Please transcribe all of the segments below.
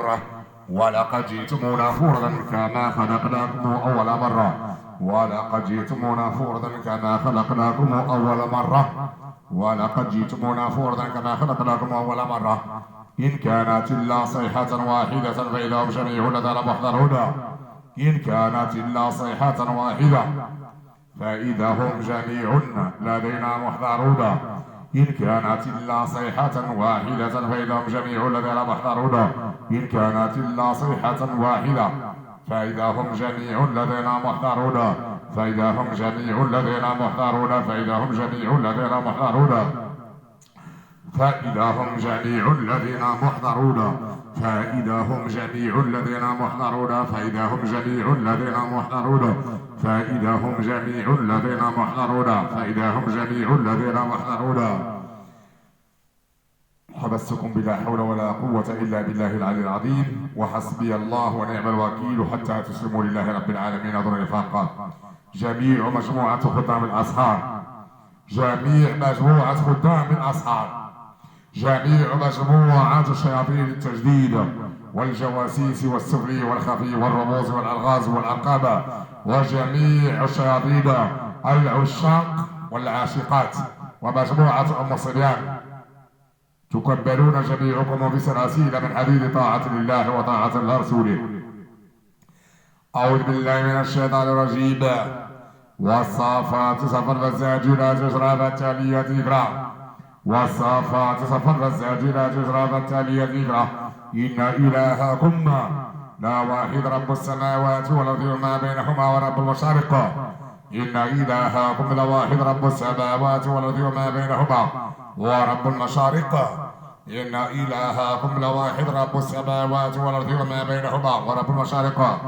مرة ولقد جئتمونا فردا كما خلقناكم أول مرة ولقد جئتمونا فردا كما خلقناكم أول مرة ولقد جئتمونا فردا كما خلقناكم أول مرة إن كانت إلا صيحة واحدة فإذا هم جميع لدينا محضرون إن كانت إلا صيحة واحدة فإذا هم جميع لدينا محضرون إن كانت إلا صيحة واحدة فإذا هم جميع لدينا محضرون إن كانت إلا صيحة واحدة فإذا هم جميع لدينا محضرون فإذا هم جميع لدينا محضرون فإذا هم جميع لدينا محضرون فإذا هم جميع لدينا محضرون فإذا هم جميع لدينا محضرون فإذا هم جميع لدينا محضرون فإذا هم جميع لدينا محضرون فإذا هم جميع لدينا محضرون حبستكم بلا حول ولا قوة إلا بالله العلي العظيم وحسبي الله ونعم الوكيل حتى تسلموا لله رب العالمين دون نفاق. جميع مجموعة خدام الأسحار جميع مجموعة خدام الأسحار جميع مجموعات الشياطين التجديد والجواسيس والسفلي والخفي والرموز والألغاز والأرقام وجميع الشياطين العشاق والعاشقات ومجموعة أم صبيان تكبرون جميعكم بسلاسل من حديد طاعة لله وطاعة لرسوله. أعوذ بالله من الشيطان الرجيم. والصافات صفا فالزاجرات جرى فالتاليات ذكرى والصافات صفا فالزاجرات جرى فالتاليات ذكرى إن إلهكم لا واحد رب السماوات والأرض وما بينهما ورب المشارق إن إلهكم لواحد رب السماوات والأرض وما بينهما ورب المشارق إن إلهكم لواحد رب السماوات والأرض وما بينهما ورب المشارق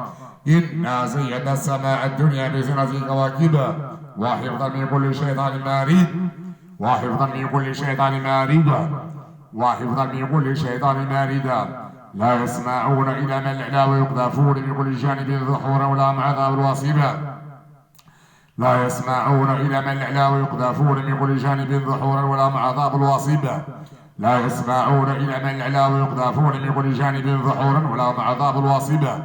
إنا زينا السماء الدنيا بزينة الكواكب وحفظا من كل شيطان مارد وحفظا من كل شيطان مارد وحفظا من كل شيطان مارد لا يسمعون إلى من الأعلى ويقذفون من كل جانب ذحورا ولهم عذاب واصبا لا يسمعون إلى من الأعلى ويقذفون من كل جانب ذحورا ولهم عذاب واصبا لا يسمعون إلى من الأعلى ويقذفون من كل جانب ذحورا ولهم عذاب واصبا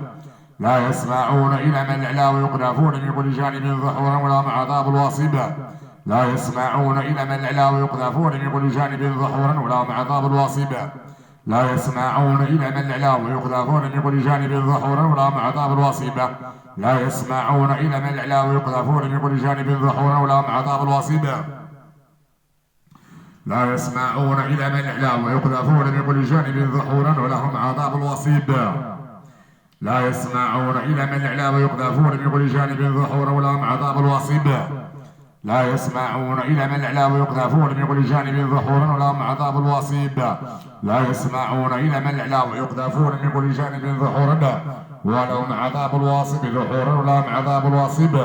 لا يسمعون إلى من الأعلى ويقذفون من كل جانب ذحورا ولهم عذاب واصبا لا يسمعون إلى من الأعلى ويقذفون من كل جانب ذحورا ولهم عذاب واصبا لا يسمعون إلى من الأعلى ويقذفون من كل جانب ذحورا ولهم عذاب واصبا لا يسمعون إلى من الأعلى ويقذفون من كل جانب ذحورا ولهم عذاب واصبا لا يسمعون إلى من الأعلى ويقذفون من كل جانب ذحورا ولهم عذاب واصبا لا يسمعون إلى من الأعلى ويقذفون من كل جانب ذحورا ولهم عذاب واصبا لا يسمعون إلى من الأعلى ويقذفون من كل جانب ذحورا ولهم عذاب واصبا لا يسمعون إلى من الأعلى ويقذفون من كل جانب ذحورا ولهم عذاب واصب ذحورا ولهم عذاب واصب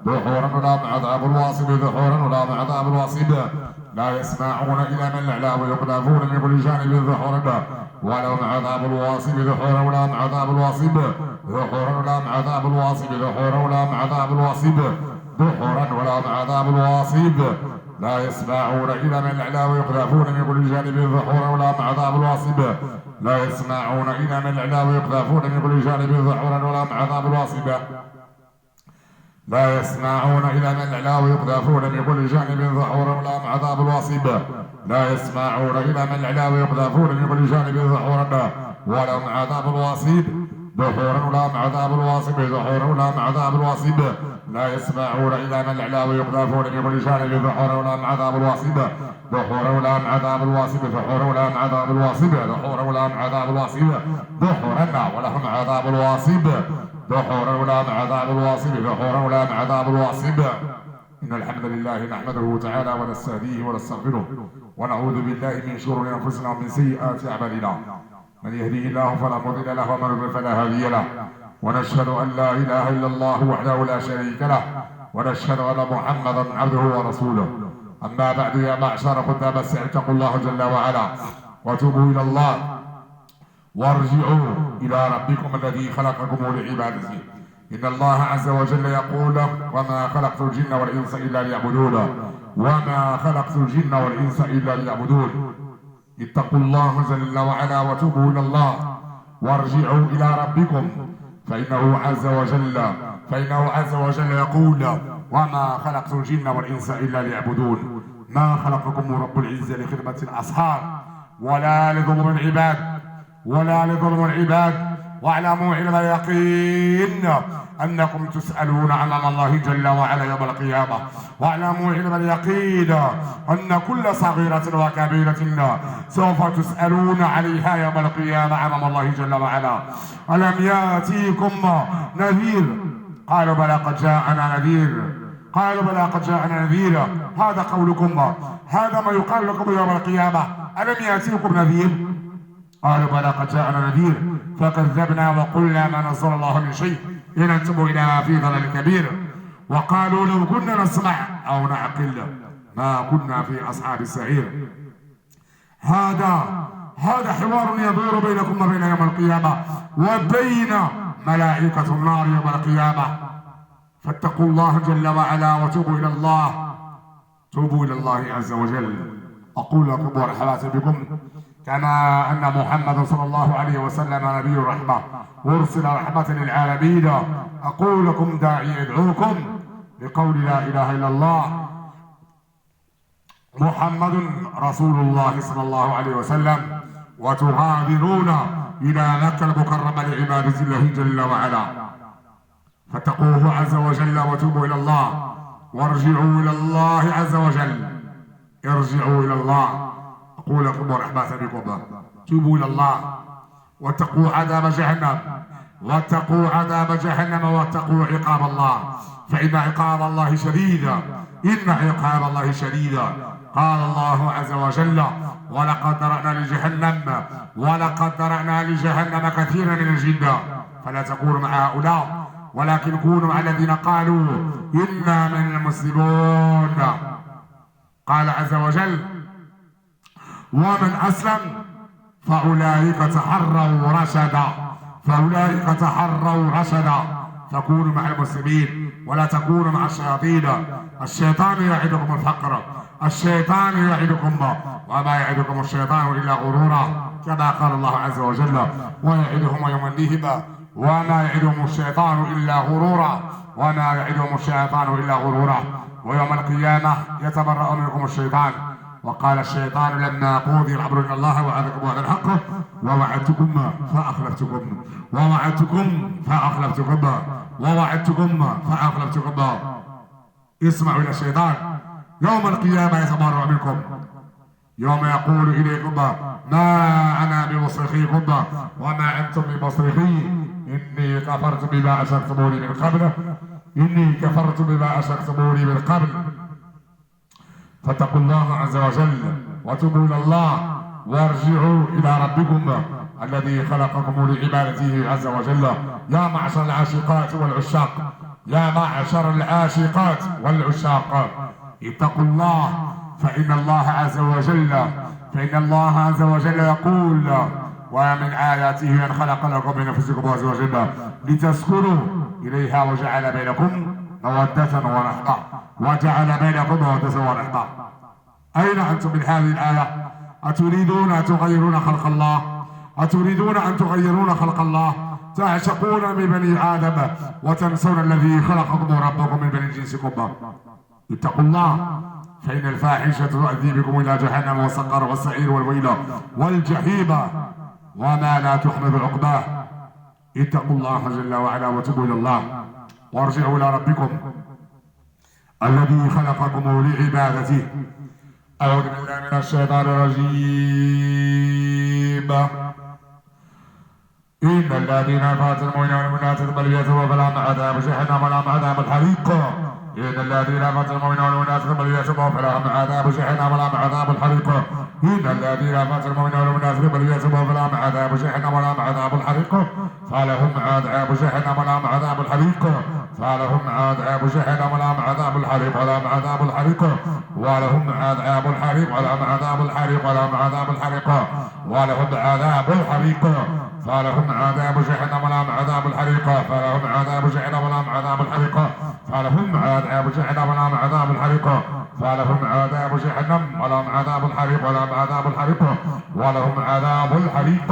ذحورا ولهم عذاب واصب ذحورا ولهم عذاب واصب لا يسمعون إلى من الأعلى ويقذفون من كل جانب ذحورا ولهم عذاب واصب ذحورا ولهم عذاب واصب ذحورا ولهم عذاب واصب ذحورا ولهم عذاب واصب ذحورا ولهم عذاب واصب لا يسمعون إلى من الأعلى ويقذفون من كل جانب ذحورا ولهم عذاب واصب لا يسمعون إلى من الأعلى ويقذفون من كل جانب ذحورا ولهم عذاب واصب لا يسمعون إلى من الأعلى ويقذفون من كل جانب ذحورا ولهم عذاب واصب لا يسمعون إلى من الأعلى ويقذفون من كل جانب ذحورا ولهم عذاب واصب ذحورا ولهم عذاب واصب ذحورا ولهم عذاب واصب لا يسمعون إلى من الأعلى ويقذفون من كل جانب ذحورا ولهم عذاب واصب ذحورا ولهم عذاب واصب ذحورا ولهم عذاب واصب ذحورا ولهم عذاب واصب ذحورا ولهم عذاب واصب ذحورا ولهم عذاب واصب ذحورا ولهم عذاب واصب. إن الحمد لله نحمده تعالى ونستهديه ونستغفره ونعوذ بالله من شرور أنفسنا ومن سيئات أعمالنا من يهديه الله فلا مضل له ومن يضلل فلا هادي له ونشهد أن لا إله إلا الله وحده لا شريك له ونشهد أن محمدا عبده ورسوله. أما بعد يا معشر خدام السعي اتقوا الله جل وعلا وتوبوا إلى الله وارجعوا إلى ربكم الذي خلقكم لعبادته. إن الله عز وجل يقول وما خلقت الجن والإنس إلا ليعبدون وما خلقت الجن والإنس إلا ليعبدون. اتقوا الله جل وعلا وتوبوا إلى الله وارجعوا إلى ربكم فإنه عز وجل يقول: وما خلقت الجن والإنس إلا ليعبدون. ما خلقكم رب العزة لخدمة الأصحاب ولا لظلم العباد واعلموا علم اليقين أنكم تسألون أمام الله جل وعلا يوم القيامة. واعلموا علم اليقين أن كل صغيرة وكبيرة سوف تسألون عليها يوم القيامة أمام الله جل وعلا. ألم يأتيكم نذير؟ قالوا بلى قد جاءنا نذير. هذا قولكم، هذا ما يقال لكم يوم القيامة. ألم يأتيكم نذير؟ قالوا بلى قد جاءنا نذير فكذبنا وقلنا ما نزل الله من شيء إن أنتم إلا في ضلال كبير. وقالوا لو كنا نسمع أو نعقل ما كنا في أصحاب السعير. هذا حوار يدور بينكم وبين يوم القيامة وبين ملائكة النار يوم القيامة. فاتقوا الله جل وعلا وتوبوا إلى الله عز وجل. أقول لكم مرحبا بكم كما أن محمد صلى الله عليه وسلم نبي الرحمة أرسل رحمة للعالمين. أقول لكم داعي يدعوكم بقول لا إله إلا الله محمد رسول الله صلى الله عليه وسلم، وتغادرون إلى مكة المكرمة لعبادة الله جل وعلا. فاتقوه عز وجل وتوبوا إلى الله وارجعوا إلى الله عز وجل. ارجعوا إلى الله. أقول لكم مرحبا بكم، توبوا إلى الله واتقوا عذاب جهنم واتقوا عقاب الله، فإن عقاب الله شديد. قال الله عز وجل: ولقد ذرأنا لجهنم كثيرا من الجن فلا تكونوا مع هؤلاء ولكن كونوا مع الذين قالوا إنا من المسلمون. قال عز وجل: ومن أسلم فأولئك تحروا رشدا فكونوا مع المسلمين ولا تكونوا مع الشياطين. الشيطان يعدكم الفقر وما يعدكم الشيطان إلا غرورا، كما قال الله عز وجل: ويعدهم ويمنيهم وما يعدهم الشيطان إلا غرورا. ويوم القيامة يتبرأ منكم الشيطان. وقال الشيطان لما قضي الأمر إن الله وعدكم وعد الحق ووعدتكم فأخلفتكم. اسمعوا إلى الشيطان يوم القيامة يتبرأ منكم، يوم يقول إليكم: ما أنا بمصرخيكم وما أنتم بمصرخي، إني كفرت بما أشركتموني من قبل. فاتقوا الله عز وجل وتوبوا إلى الله وارجعوا إلى ربكم الذي خلقكم لعبادته عز وجل. يا معشر العاشقات والعشاق اتقوا الله، فإن الله عز وجل يقول: ومن آياته أن خلق لكم من أنفسكم أزواجا لتسكنوا إليها وجعل بينكم مودة ورحمة. أين أنتم من هذه الآية؟ أتريدون أن تغيرون خلق الله؟ تعشقون من بني آدم وتنسون الذي خلقكم ربكم من بني جنسكم. اتقوا الله، فإن الفاحشة تؤدي بكم إلى جهنم والسقر والسعير والويل والجحيم وما لا تحمد عقباه. اتقوا الله جل وعلا وتوبوا إلى الله وارجعوا إلى ربكم الذي خلقكم لعبادته. أعوذ بالله من الشيطان الرجيم. إن الذين فاتوا المؤمنين والمؤمنات ثم لم يتوبوا فلهم عذاب جهنم ولهم عذاب الحريق. إن الذين فاتوا المؤمنين والمؤمنات ثم لم يتوبوا فلهم عذاب جهنم ولهم عذاب الحريق. إن الذين فاتوا المؤمنين والمؤمنات ثم لم يتوبوا فلهم عذاب جهنم ولهم عذاب الحريق. فلهم عذاب جهنم ولهم عذاب الحريق. ولهم عذاب الحريق. ولهم عذاب الحريق. ولهم عذاب الحريق. ولهم عذاب الحريق. ولهم عذاب الحريق. ولهم عذاب الحريق. فلهم عذاب جهنم ولهم عذاب الحريق. فلهم عذاب جهنم ولهم عذاب الحريق. فلهم عذاب جهنم ولهم عذاب الحريق. فلهم عذاب جهنم ولهم عذاب الحريق. ولهم عذاب الحريق. ولهم عذاب الحريق.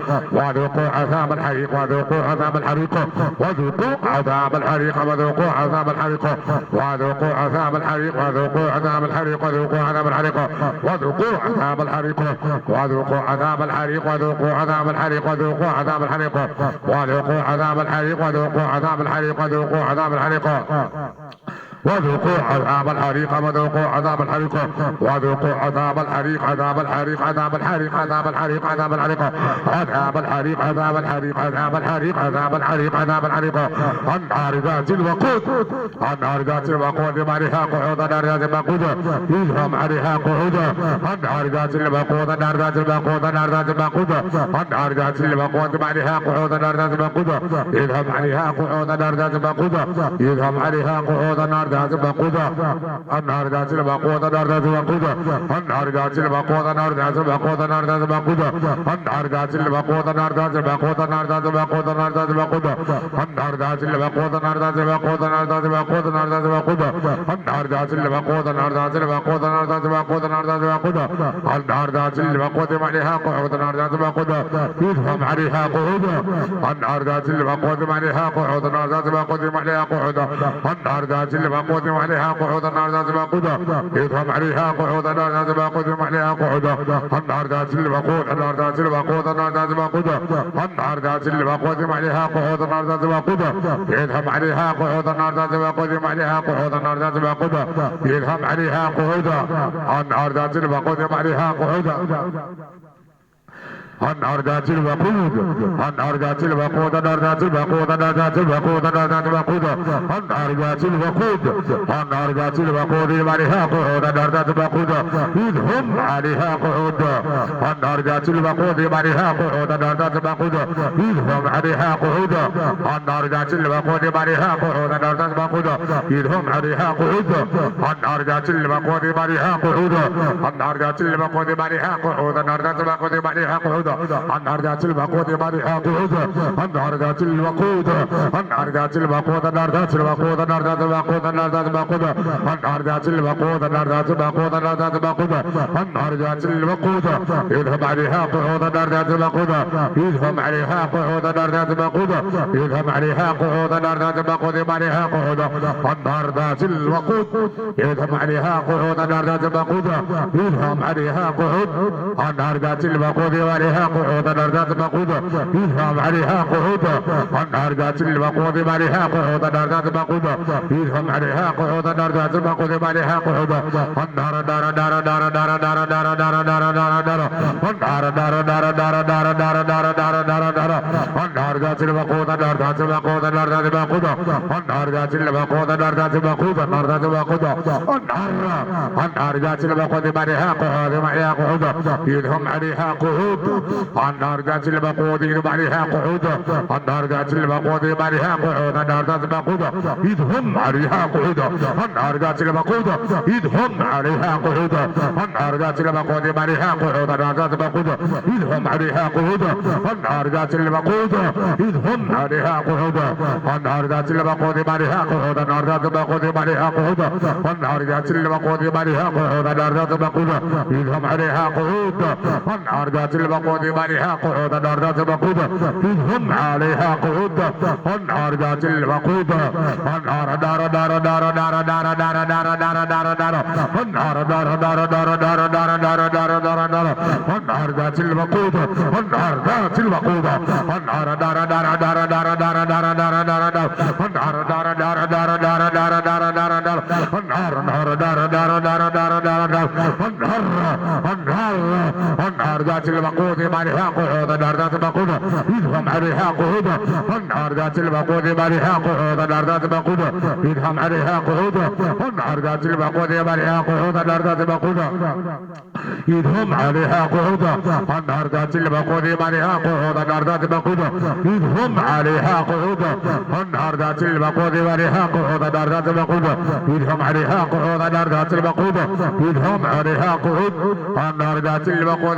وذوقوا عذاب الحريق وذوقوا عذاب الحريق وذوقوا عذاب الحريق وذوقوا عذاب الحريق وذوقوا عذاب الحريق وذوقوا عذاب الحريق وذوقوا عذاب الحريق وذوقوا عذاب الحريق وذوقوا عذاب الحريق وذوقوا عذاب الحريق وذوقوا عذاب الحريق وذوقوا عذاب الحريق وذوقوا عذاب الحريق وذوقوا عذاب الحريق وذوقوا عذاب الحريق وذوقوا عذاب الحريق وذوقوا عذاب الحريق عذاب الحريق عذاب الحريق عذاب الحريق عذاب الحريق عذاب الحريق عذاب الحريق عذاب الحريق عذاب الحريق عذاب الحريق النار ذات الوقود النار ذات الوقود عليها قعود النار ذات الوقود يلهم عليها قعود النار ذات الوقود النار ذات الوقود النار ذات الوقود النار ذات الوقود عليها قعود النار ذات الوقود يلهم عليها قعود النار ذات الوقود يلهم عليها قعود النار ذات الوقود النار ذات الوقود النار ذات الوقود النار ذات الوقود النار ذات الوقود النار ذات الوقود النار ذات الوقود النار ذات الوقود النار ذات الوقود النار ذات الوقود النار ذات الوقود النار ذات الوقود النار ذات الوقود النار ذات الوقود النار ذات الوقود النار ذات الوقود النار ذات الوقود النار ذات الوقود النار ذات الوقود عليها قعود النار ذات الوقود يفهم عليها قعود النار ذات الوقود عليها قعود النار ذات الوقود عليها قعود النار ذات الوقود عليها قعود النار ذات الوقود يفهم عليها قعود النار ذات الوقود عليها قعود النار ذات الوقود النار ذات الوقود النار ذات الوقود النار ذات الوقود عليها قعود النار ذات الوقود يفهم عليها قعود النار ذات الوقود عليها قعود النار ذات الوقود يفهم عليها قعود النار ذات الوقود عليها قعود النار ذات الوقود النار ذات الوقود النار ذات الوقود النار ذات الوقود النار ذات الوقود النار ذات الوقود النار ذات الوقود عليها قعود النار ذات الوقود إذ عليها قعود النار ذات الوقود عليها قعود النار ذات الوقود إذ عليها قعود النار ذات الوقود عليها قعود النار ذات الوقود إذ عليها قعود النار ذات الوقود عليها قعود النار ذات الوقود عليها قعود النار ذات الوقود عليها قعود النار ذات الوقود عليها قعود النار ذات الوقود النار ذات الوقود النار ذات الوقود النار ذات الوقود النار ذات الوقود النار ذات الوقود النار ذات الوقود النار ذات الوقود النار ذات الوقود يذهب عليها قعود النار ذات الوقود يذهب عليها قعود النار ذات الوقود يذهب عليها قعود النار ذات الوقود عليها قعود النار ذات الوقود يذهب عليها قعود النار ذات الوقود يذهب عليها قعود النار ذات الوقود عليها قعود النار ذات الوقود يذهب عليها قعود النار ذات الوقود عليها قعود النار ذات الوقود يذهب عليها قعود النار ذات الوقود عليها قعود النار دار دار دار دار دار دار دار دار دار دار النار دار دار دار دار دار دار دار دار دار النار ذات الوقود النار ذات الوقود النار ذات الوقود النار ذات الوقود النار ذات الوقود النار ذات الوقود النار ذات الوقود عليها قعود عليها قعود يذهب عليها قعود النار ذات الوقود يذهب عليها قعود النار ذات الوقود عليها قعود النار ذات الوقود يذهب عليها قعود النار ذات الوقود يذهب عليها قعود النار ذات الوقود عليها قعود النار ذات الوقود يذهب عليها قعود النار ذات الوقود يذهب عليها قعود النار ذات الوقود عليها قعود النار ذات الوقود عليها قعود النار ذات الوقود عليها قعود النار ذات الوقود يذهب عليها قعود النار ذات الوقود عليها قعود النار ذات الوقود يذهب عليها قعود النار ذات الوقود النار دار دار دار دار دار دار دار دار دار دار النار دار دار دار دار دار دار دار دار دار النار ذات الوقود النار ذات الوقود النار دار دار دار دار دار دار دار دار دار النار دار دار دار دار دار دار دار دار النار نار دار دار دار دار دار دار النار ذات الوقود عليها قعود النار ذات الوقود يذهب عليها قعود النار ذات الوقود عليها قعود النار ذات الوقود يذهب عليها قعود النار ذات الوقود عليها قعود النار ذات الوقود يذهب عليها قعود النار ذات الوقود عليها قعود النار ذات الوقود يذهب عليها قعود النار ذات الوقود عليها قعود النار ذات الوقود يذهب عليها قعود النار ذات الوقود يذهب عليها قعود النار ذات الوقود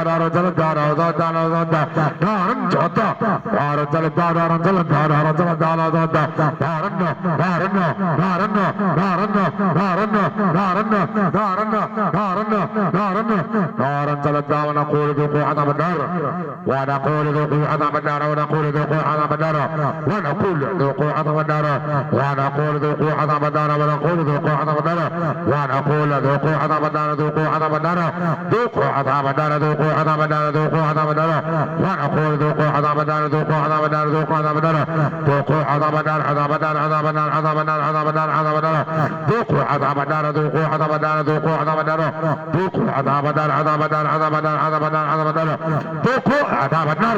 ونقول ذوقوا عذاب النار ونقول ذوقوا عذاب النار ونقول ذوقوا عذاب النار ونقول ذوقوا عذاب النار ونقول ذوقوا عذاب النار ونقول ذوقوا عذاب النار ونقول ذوقوا عذاب النار ذوقوا عذاب النار ذوقوا عذاب النار ذوقوا عذاب النار ذوقوا عذاب النار ونقول ذوقوا عذاب النار ذوقوا عذاب النار ذوقوا عذاب النار ذوقوا عذاب النار عذاب النار عذاب النار عذاب النار عذاب النار عذاب النار ذوقوا عذاب النار ذوقوا عذاب النار ذوقوا عذاب النار ذوقوا عذاب النار عذاب النار عذاب النار عذاب النار عذاب النار ذوقوا عذاب النار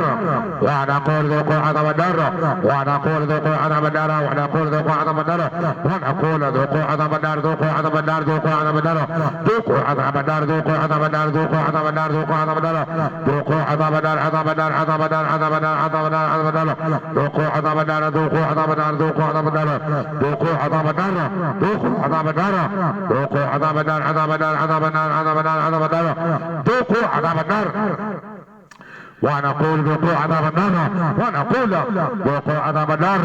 ونقول ذوقوا عذاب النار ونقول ذوقوا عذاب النار ونقول ذوقوا عذاب النار ونقول ذوقوا عذاب النار ذوقوا عذاب النار ذوقوا عذاب النار ذوقوا عذاب النار ذوقوا عذاب النار ذوقوا عذاب النار ذوقوا عذاب النار ذوقوا عذاب النار عذاب النار عذاب النار عذاب النار عذاب النار عذاب النار ذوقوا عذاب النار ذوقوا عذاب النار ذوقوا عذاب النار ذوقوا عذاب النار ذوقوا عذاب النار ذوقوا عذاب النار عذاب النار عذاب النار عذاب النار عذاب النار ذوقوا عذاب النار ونقول ذوقوا عذاب النار ونقول ذوقوا عذاب النار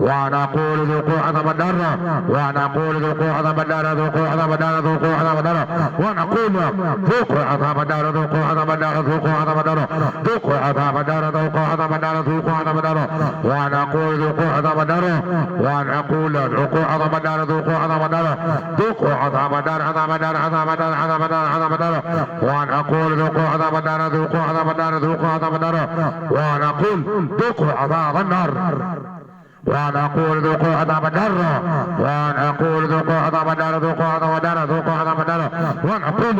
ونقول ذوقوا عذاب النار ونقول ذوقوا عذاب النار ذوقوا عذاب النار ذوقوا عذاب النار ونقول ذوقوا عذاب النار ذوقوا عذاب النار ذوقوا عذاب النار ذوقوا عذاب النار ذوقوا عذاب النار ذوقوا عذاب النار ونقول ذوقوا عذاب النار ونقول ذوقوا عذاب النار ذوقوا عذاب النار ذوقوا عذاب النار عذاب النار عذاب النار عذاب النار عذاب النار ونقول ذوقوا عذاب النار ذوقوا عذاب النار ذوقوا عذاب النار ونقول ذوقوا عذاب النار ونقول ذوقوا عذاب النار ونقول ذوقوا عذاب النار ذوقوا عذاب النار ذوقوا عذاب النار ونقول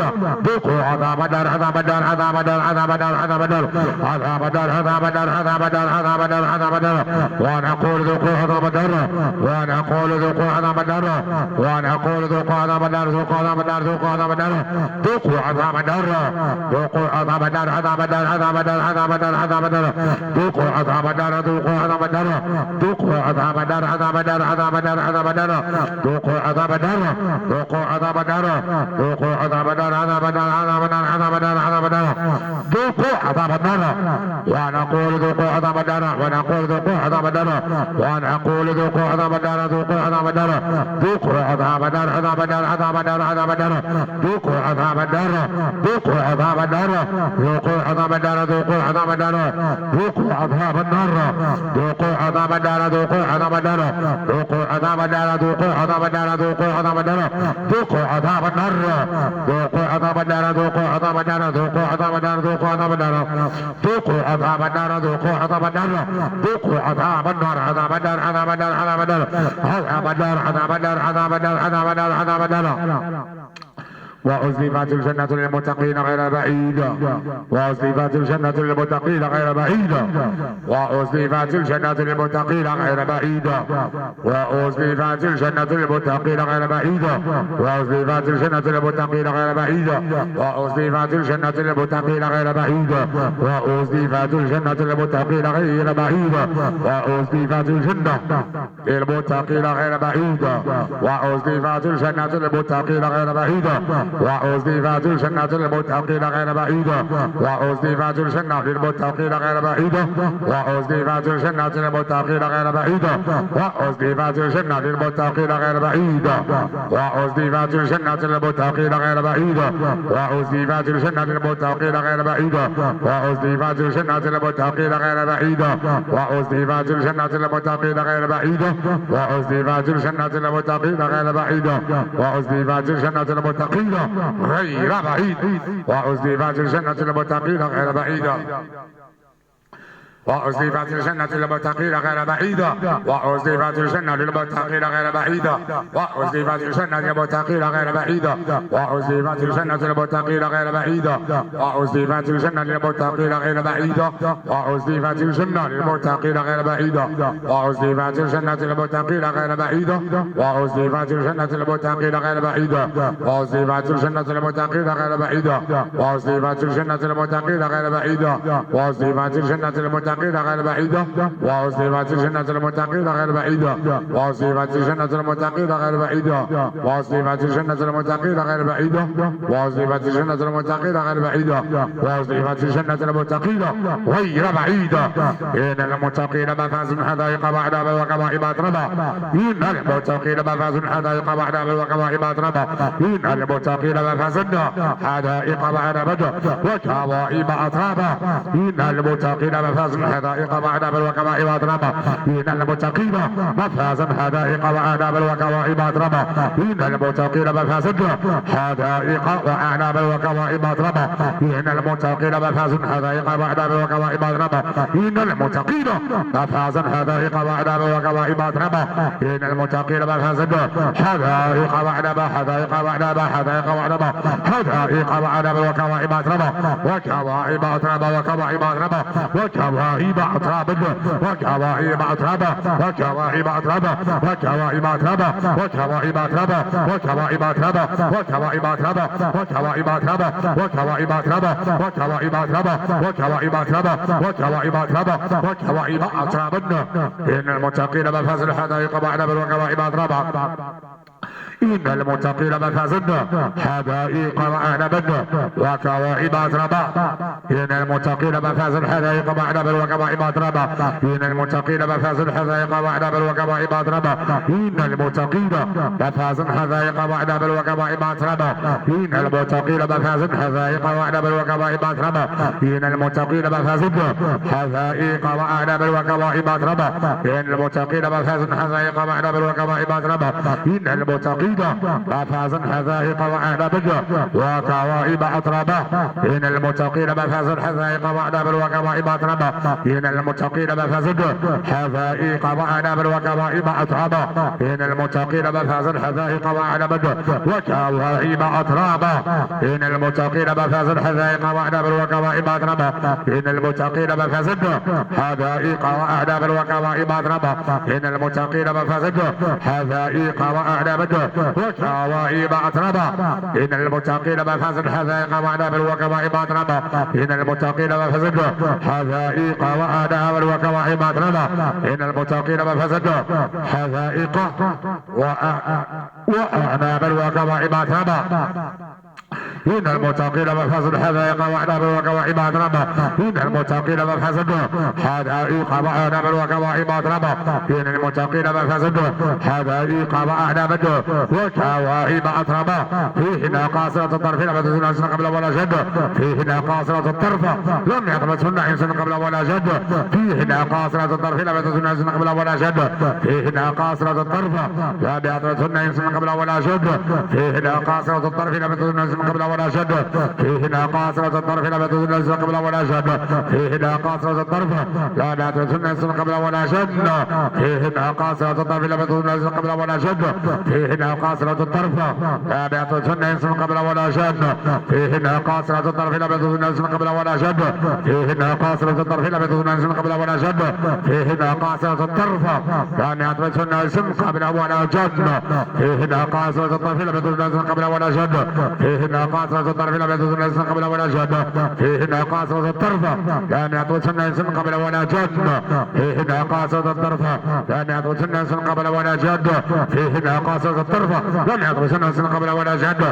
ذوقوا عذاب النار عذاب النار عذاب النار عذاب النار عذاب النار عذاب النار عذاب النار عذاب النار عذاب النار عذاب النار ونقول ذوقوا عذاب النار ونقول ذوقوا عذاب النار ونقول ذوقوا عذاب النار ذوقوا عذاب النار ذوقوا عذاب النار ذوقوا عذاب النار ذوقوا عذاب النار عذاب النار عذاب النار عذاب النار عذاب النار ذوقوا عذاب النار ذوقوا عذاب النار ذوقوا عذاب النار عذاب النار عذاب النار عذاب النار ذوقوا عذاب النار ذوقوا عذاب النار ذوقوا عذاب النار عذاب النار عذاب النار عذاب النار عذاب النار ذوقوا عذاب النار ونقول ذوقوا عذاب النار ونقول ذوقوا عذاب النار ونقول ذوقوا عذاب النار ذوقوا عذاب النار ذوقوا عذاب النار عذاب النار عذاب النار عذاب النار ذوقوا عذاب النار ذوقوا عذاب النار ذوقوا عذاب النار ذوقوا عذاب النار ذوقوا عذاب النار ذوقوا عذاب النار ذوقوا عذاب النار ذوقوا عذاب النار ذوقوا عذاب النار ذوقوا عذاب النار ذوقوا عذاب النار ذوقوا عذاب النار ذوقوا عذاب النار ذوقوا عذاب النار ذوقوا عذاب النار ذوقوا عذاب النار ذوقوا عذاب النار ذوقوا عذاب النار عذاب النار عذاب النار عذاب النار عذاب النار عذاب النار عذاب النار عذاب النار عذاب النار وأزلفت الجنة للمتقين غير بعيدة وأزلفت الجنة للمتقين غير بعيدة وأزلفت الجنة للمتقين غير بعيدة وأزلفت الجنة للمتقين غير بعيدة وأزلفت الجنة للمتقين غير بعيدة وأزلفت الجنة للمتقين غير بعيدة وأزلفت الجنة للمتقين غير بعيدة وأزلفت الجنة للمتقين غير بعيدة وأزلفت الجنة للمتقين غير بعيدة وأزلفت الجنة للمتقين غير بعيدة وأزلفت الجنة للمتقين غير بعيدة وأزلفت الجنة للمتقين غير بعيدة وأزلفت الجنة للمتقين غير بعيدة وأزلفت الجنة للمتقين غير بعيدة وأزلفت الجنة للمتقين غير بعيدة وأزلفت الجنة للمتقين غير بعيدة وأزلفت الجنة للمتقين غير بعيدة وأزلفت الجنة للمتقين غير بعيدة وأزلفت الجنة للمتقين غير بعيد وأزلفت الجنة للمتقين غير بعيدة وأزلفت الجنة للمتقين غير بعيدة وأزلفت الجنة للمتقين غير بعيدة وأزلفت الجنة للمتقين غير بعيدة وأزلفت الجنة للمتقين غير بعيدة وأزلفت الجنة للمتقين غير بعيدة وأزلفت الجنة للمتقين غير بعيدة وأزلفت الجنة للمتقين غير بعيدة وأزلفت الجنة للمتقين غير بعيدة وأزلفت الجنة للمتقين غير بعيدة وأزلفت الجنة للمتقين غير بعيدة وأزلفت الجنة للمتقين المتقين غير بعيدة وأصيبت جنة المتقين غير بعيدة وأصيبت جنة المتقين غير بعيدة وأصيبت جنة المتقين غير بعيدة وأصيبت جنة المتقين غير بعيدة وأصيبت جنة المتقين غير بعيدة إن المتقين مفازا حدائق وأعنابا وكواعب أترابا إن المتقين مفازا حدائق وأعنابا وكواعب أترابا إن المتقين مفازا حدائق وأعنابا وكواعب أترابا إن المتقين مفازا حدائق وأعنابا وكواعب أترابا إن المتقين مفازا حدائق وأعنابا وكواعب أترابا إن المتقين مفازا حدائق وأعنابا وكواعب أترابا إن المتقين مفازا حدائق وأعنابا وكواعب أترابا إن المتقين مفازا حدائق وأعنابا وكواعب أترابا إن المتقين مفازا حدائق وأعنابا حدائق وأعنابا حدائق وأعنابا حدائق وأعنابا وكواعب أترابا وكواعب أترابا وكواعب أترابا وكواعب أترابا وكواعب أترابا وكواعب أترابا وكواعب أترابا وكواعب أترابا وكواعب أترابا وكواعب أترابا وكواعب أترابا وكواعب أترابا وكواعب أترابا وكواعب أترابا وكواعب أترابا وكواعب أترابا إن المتقين مفازا حدائق وأعنابا وكواعب أترابا إن المتقين مفازا حدائق وأعنابا وكواعب أترابا إن المتقين مفازا حدائق وأعنابا وكواعب أترابا إن المتقين مفازا حدائق وأعنابا وكواعب أترابا إن المتقين مفازا حدائق وأعنابا وكواعب أترابا إن المتقين مفازا حدائق وأعنابا وكواعب أترابا إن المتقين مفازا حدائق وأعنابا وكواعب أترابا إن المتقين مفازا حدائق وأعنابا وكواعب أترابا إن المتقين مفازا حدائق وأعنابا وكواعب أترابا إن المتقين مفازا حدائق وأعنابا وكواعب أترابا إن المتقين مفازا حدائق وأعنابا وكواعب أترابا إن المتقين مفازا حدائق وأعنابا وكواعب أترابا إن المتقين مفازا حدائق وأعنابا وكواعب أترابا إن المتقين مفازا حدائق وأعنابا وكواعب أترابا إن المتقين مفازا حدائق وأعنابا وكواعب أترابا إن المتقين مفازا حدائق وأعنابا وكواعب أترابا إن المتقين مفازا حدائق وأعنابا وكواعب أترابا إن المتقين مفازا حدائق وأعنابا وكواعب أترابا إن المتقين مفازا حدائق وأعنابا وكواعب أترابا إن المتقين مفازا حدائق وأعنابا وكواعب أترابا إن المتقين مفازا حدائق وأعنابا وكواعب أترابا فيهن قاصرة الطرف لم يطمثهن إنس قبل ولا جد فيهن قاصرة الطرف لم يطمثهن إنس قبل ولا جد فيهن قاصرة الطرف لم يطمثهن إنس قبل ولا جد فيهن قاصرة الطرف لم يطمثهن إنس قبل ولا جد فيهن قاصرة الطرف لم يطمثهن إنس قبل ولا جد فيهن قاصرة الطرف لم يطمثهن إنس قبل ولا جد فيهن قاصرة الطرف لم يطمثهن إنس قبل ولا جد فيهن قاصرة الطرف لم يطمثهن إنس قبل ولا جد فيهن قاصرة الطرف لا يطمثهن إنس قبل ولا جد فيهن قاصرة الطرف لا يطمثهن إنس قبل ولا جد فيهن قاصرة الطرف لا يطمثهن إنس قبل ولا جد فيهن قاصرة الطرف لا يطمثهن إنس قبل ولا جد فيهن قاصرة الطرف لا يطمثهن إنس قبل ولا جد فيهن قاصرة الطرف لا يطمثهن إنس قبل ولا جد فيهن قاصرة الطرف لا يطمثهن إنس قبل ولا جد فيهن قاصرة الطرف لا يطمثهن إنس قبل ولا جد فيهن قاصرة الطرف لم يطمثهن إنس قبل ولا جد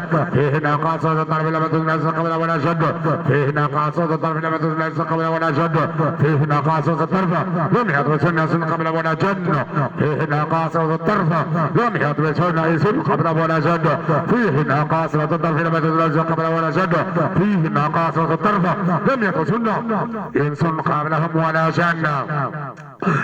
فيهن قاصرة الطرف لم يطمثهن إنس قبل ولا جد فيهن قاصرة الطرف لم يطمثهن إنس قبل ولا جد فيهن قاصرة الطرف لم يطمثهن إنس قبل ولا جد فيهن قاصرة الطرف لم يطمثهن إنس قبل ولا جد فيهن قاصرة الطرف لم يطمثهن إنس قبل ولا جد فيهن قاصرة الطرف لم يطمثهن إنس قبلهم ولا جد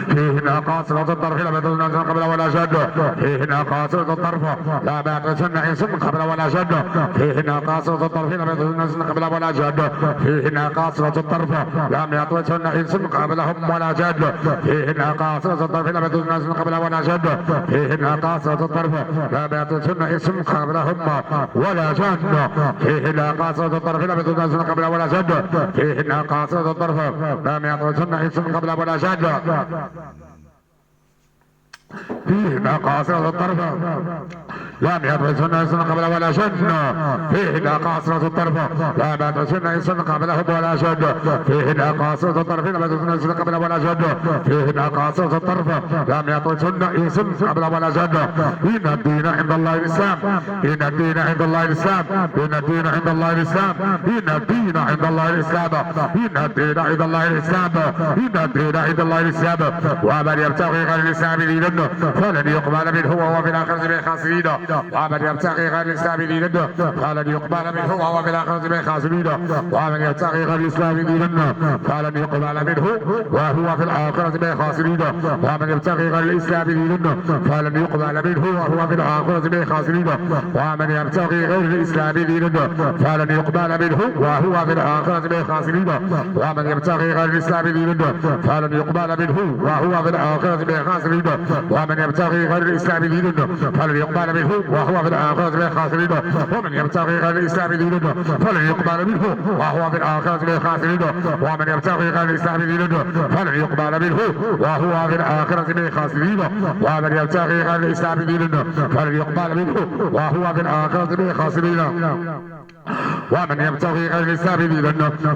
فيهن قاصرة الطرف لم يطمثهن إنس قبل ولا جد فيهن قاصرة الطرف لا يطمثهن إنس قبل ولا جد فيهن قاصرة الطرف لم يطمثهن إنس قبل ولا جد فيهن قاصرة الطرف لم يطمثهن إنس قبلهم ولا جد فيهن قاصرة الطرف لم يطمثهن إنس قبل ولا جد فيهن قاصرة الطرف لم يطمثهن إنس قبلهم ولا جد فيهن قاصرة الطرف لم يطمثهن إنس قبل ولا جد فيهن قاصرة الطرف لم يطمثهن إنس قبل ولا جد فيهن قاصرة الطرف لم يدرسن إنس قبل ولا جن فيهن قاصرة الطرف لم يدرسن إنس قبلهم ولا جن فيهن قاصرة الطرف لم يدرسن إنس قبل ولا جن فيهن قاصرة الطرف لم يدرسن إنس قبل ولا جن إن الدين عند الله الإسلام إن الدين عند الله الإسلام إن الدين عند الله الإسلام إن الدين عند الله الإسلام إن الدين عند الله الإسلام إن الدين عند الله الإسلام ومن يبتغي غير الإسلام دينا فلن يقبل منه وهو في الآخرة من الخاسرين ومن يبتغي غير الإسلام دينا فلن يقبل منه وهو في الآخرة من الخاسرين ومن يبتغي غير الإسلام دينا فلن يقبل منه وهو في الآخرة من الخاسرين ومن يبتغي غير الإسلام دينا فلن يقبل منه وهو في الآخرة من الخاسرين ومن يبتغي غير الإسلام دينا فلن يقبل منه وهو في الآخرة من الخاسرين ومن يبتغي غير الإسلام دينا فلن يقبل منه وهو في الآخرة من الخاسرين ومن يبتغي غير الإسلام دينا فلن يقبل منه وهو في الآخرة من الخاسرين ومن يبتغي غير الإسلام دينا فلن يقبل منه وهو في الآخرة من الخاسرين ومن يبتغي غير الإسلام دينا فلن يقبل منه وهو في الآخرة من الخاسرين ومن يبتغي غير الإسلام دينا فلن يقبل منه وهو في الآخرة من الخاسرين ومن يبتغي غير الإسلام دينا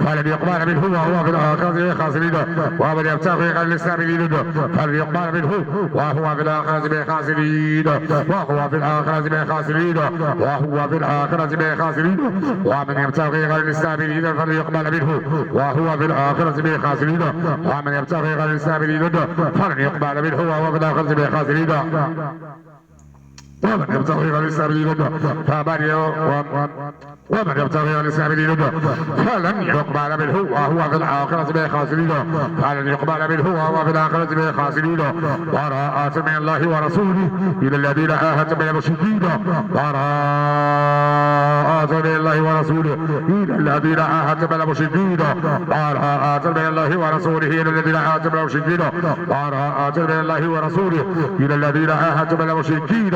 فلن يقبل منه وهو في الآخرة من الخاسرين ومن يبتغي غير الإسلام دينا فلن يقبل منه وهو في الآخرة من الخاسرين وهو في الآخرة من الخاسرين وهو في الآخرة من الخاسرين ومن يبتغي غير الإسلام دينا فلن يقبل منه وهو في الآخرة من الخاسرين ومن يبتغي غير الإسلام دينا فلن يقبل منه وهو في الآخرة من الخاسرين ومن يبتغي غير الإسلام دينا ومن يبتغي غير الإسلام دينا فلن يقبل منه وهو في الآخرة من الخاسرين فلن يقبل منه وهو في الآخرة من الخاسرين براءة من الله ورسوله إلى الذين عاهدتم من المشركين براءة من الله ورسوله إلى الذين عاهدتم من المشركين براءة من الله ورسوله إلى الذين عاهدتم من المشركين براءة من الله ورسوله إلى الذين عاهدتم من المشركين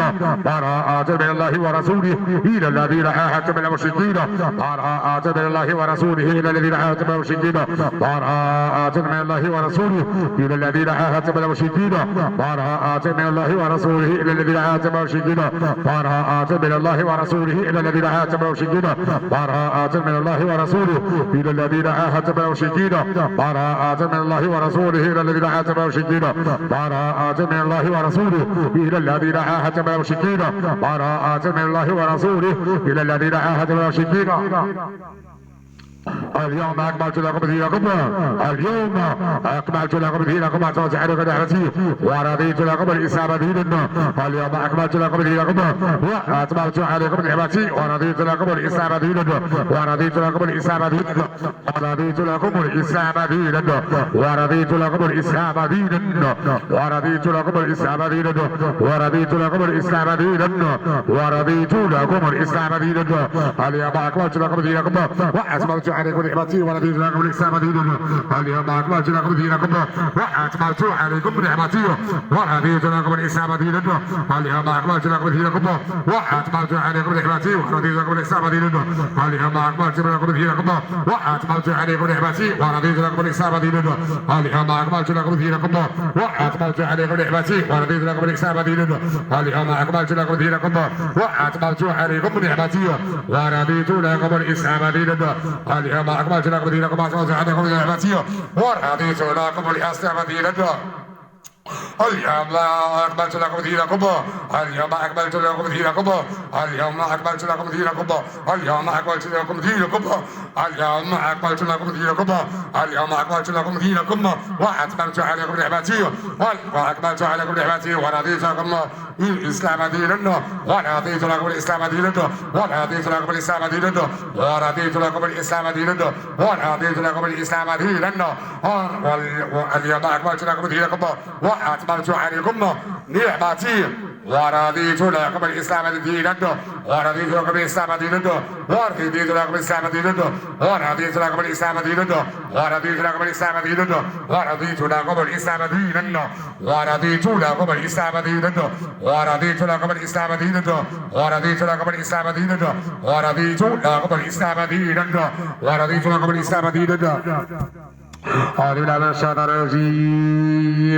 براءة من الله ورسوله إلى الذين عاهدتم من المشركين براءة من الله ورسوله إلى الذين عاهدتم من المشركين براءة من الله ورسوله إلى الذين عاهدتم من المشركين براءة من الله ورسوله إلى الذين عاهدتم من المشركين براءة من الله ورسوله إلى الذين عاهدتم من المشركين براءة من الله ورسوله إلى الذين عاهدتم من المشركين براءة من الله ورسوله إلى الذين عاهدتم من المشركين براءة من الله ورسوله إلى الذين عاهدتم من المشركين براءة من الله ورسوله إلى الذين عاهدتم من المشركين اليوم أكملت لكم دينكم اليوم أكملت لكم دينكم وأتممت عليكم نعمتي ورضيت لكم الإسلام دينا اليوم أكملت لكم دينكم وأتممت عليكم نعمتي ورضيت لكم الإسلام دينا ورضيت لكم الإسلام دينا ورضيت لكم الإسلام دينا ورضيت لكم الإسلام دينا ورضيت لكم الإسلام دينا ورضيت لكم الإسلام دينا ورضيت لكم الإسلام دينا اليوم أكملت لكم دينكم وأتممت عليكم نعمتي ورضيت لكم الإسلام دينا اليوم أكملت لكم دينكم وأتممت عليكم نعمتي ورضيت لكم الإسلام دينا اليوم أكملت لكم دينكم وأتممت عليكم نعمتي ورضيت لكم الإسلام دينا اليوم أكملت لكم دينكم وأتممت عليكم نعمتي ورضيت لكم الإسلام دينا اليوم أكملت لكم دينكم وأتممت عليكم نعمتي ورضيت لكم الإسلام دينا اليوم أكملت لكم دينكم وأتممت عليكم نعمتي ورضيت لكم الإسلام دينا اليوم أكملت لكم دينكم وأتممت عليكم نعمتي ورضيت لكم الإسلام دينا اليوم أكملت لكم دينكم اليوم أكملت لكم دينكم اليوم أكملت لكم دينكم اليوم أكملت لكم دينكم اليوم أكملت لكم دينكم اليوم أكملت لكم دينكم وأتممت عليكم نعمتي وأكملت عليكم نعمتي ورضيت لكم الإسلام دينا ورضيت لكم الإسلام دينا ورضيت لكم الإسلام دينا ورضيت لكم الإسلام دينا ورضيت لكم الإسلام دينا اليوم أكملت لكم دينكم وأتممت عليكم نعمتي ورضيت لكم الإسلام دينا ورضيت لكم الإسلام دينا ورضيت لكم الإسلام دينا ورضيت لكم الإسلام دينا ورضيت لكم الإسلام دينا ورضيت لكم الإسلام دينا ورضيت لكم الإسلام دينا ورضيت لكم الإسلام دينا ورضيت لكم الإسلام دينا ورضيت لكم الإسلام دينا ورضيت لكم الإسلام دينا أعوذ بالله من الشيطان الرجيم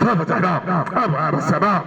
ففتحنا ابواب السماء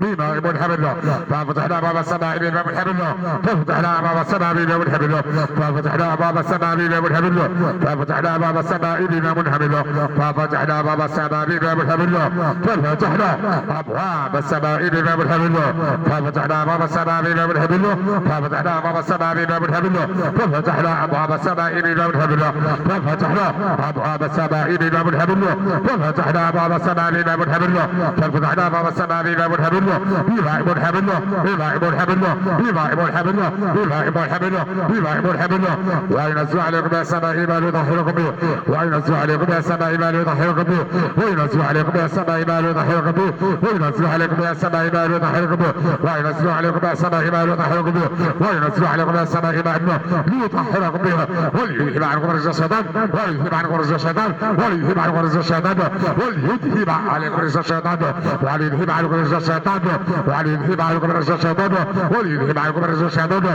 بماء منهمر له، ففتحنا ابواب السماء بماء منهمر له، ففتحنا ابواب السماء بماء منهمر له، ففتحنا ابواب السماء بماء منهمر له، ففتحنا ابواب السماء بماء منهمر له، ففتحنا ابواب السماء بماء منهمر له، ففتحنا ابواب السماء بماء منهمر له، ففتحنا ابواب السماء بماء منهمر له، ففتحنا ابواب السماء بماء منهمر له، ففتحنا ابواب السماء بماء منهمر له، ففتحنا ابواب السماء بماء منهمر له، ففتحنا ابواب السماء بماء منهمر له، ففتحنا ابواب السماء بماء منهمر له، بماء منهمر له، بماء منهمر له، بماء منهمر له، بماء منهمر له، بماء منهمر له، وينزل عليكم من السماء ما يطهركم به، وينزل عليكم من السماء ما يطهركم به، وينزل عليكم من السماء ما يطهركم به، وينزل عليكم من السماء ما يطهركم به، وينزل عليكم من السماء ما يطهركم به، وينزل عليكم من السماء ما ليطهركم به، وليذهب عنكم رجس الشيطان، وليذهب عنكم رجس الشيطان، وليذهب عنكم رجس الشيطان، وليذهب عليكم رجس الشيطان، وليذهب عنكم رجس الشيطان، وليذهب عنكم رجس الشيطان، وليذهب عنكم رجس الشيطان،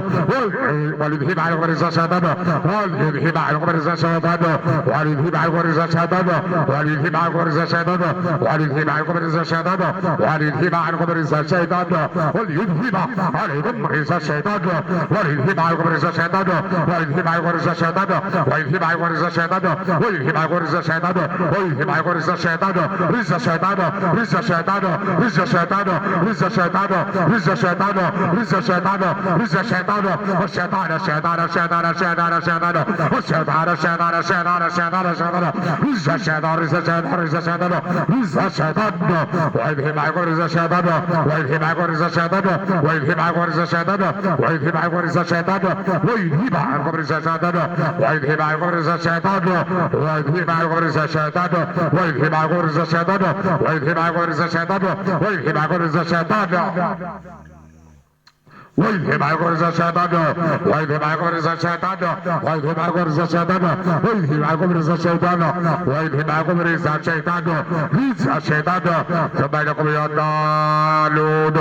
وليذهب عنكم رجس الشيطان، وليذهب عنكم رجس الشيطان، وليذهب عنكم رجس الشيطان، وليذهب عنكم رجس الشيطان، وليذهب عنكم رجس الشيطان، وليذهب عنكم رجس الشيطان، وليذهب عليكم رجس الشيطان، وليذهب عنكم رجس الشيطان، وليذهب عنكم رجس الشيطان، ويذهب عنكم رجس الشيطان، ويذهب عنكم رجس الشيطان، ويذهب عنكم رجس الشيطان، رجس الشيطان، رجس الشيطان، رجس الشيطان، رجس الشيطان، رجس الشيطان، رجس الشيطان، رجس الشيطان، الشيطان الشيطان الشيطان الشيطان الشيطان الشيطان الشيطان الشيطان الشيطان الشيطان رجس الشيطان، رجس الشيطان، رجس الشيطان، رجس الشيطان، ويذهب عنكم رجس الشيطان، ويذهب عنكم رجس الشيطان، ويذهب عنكم رجس الشيطان، ويذهب عنكم رجس الشيطان، ويذهب عنكم رجس الشيطان، ويذهب عنكم رجس الشيطان، ويذهب عنكم رجس الشيطان، ويذهب عنكم رجس الشيطان، ويذهب عنكم رجس الشيطان، ويذهب عنكم رجس الشيطان، ويذهب عنكم رجس الشيطان، ويذهب عنكم رجس الشيطان، ويذهب عنكم رجس الشيطان، ويذهب عنكم رجس الشيطان، ويذهب عنكم رجس الشيطان، رجس الشيطان، ثم إنكم يا الضالون،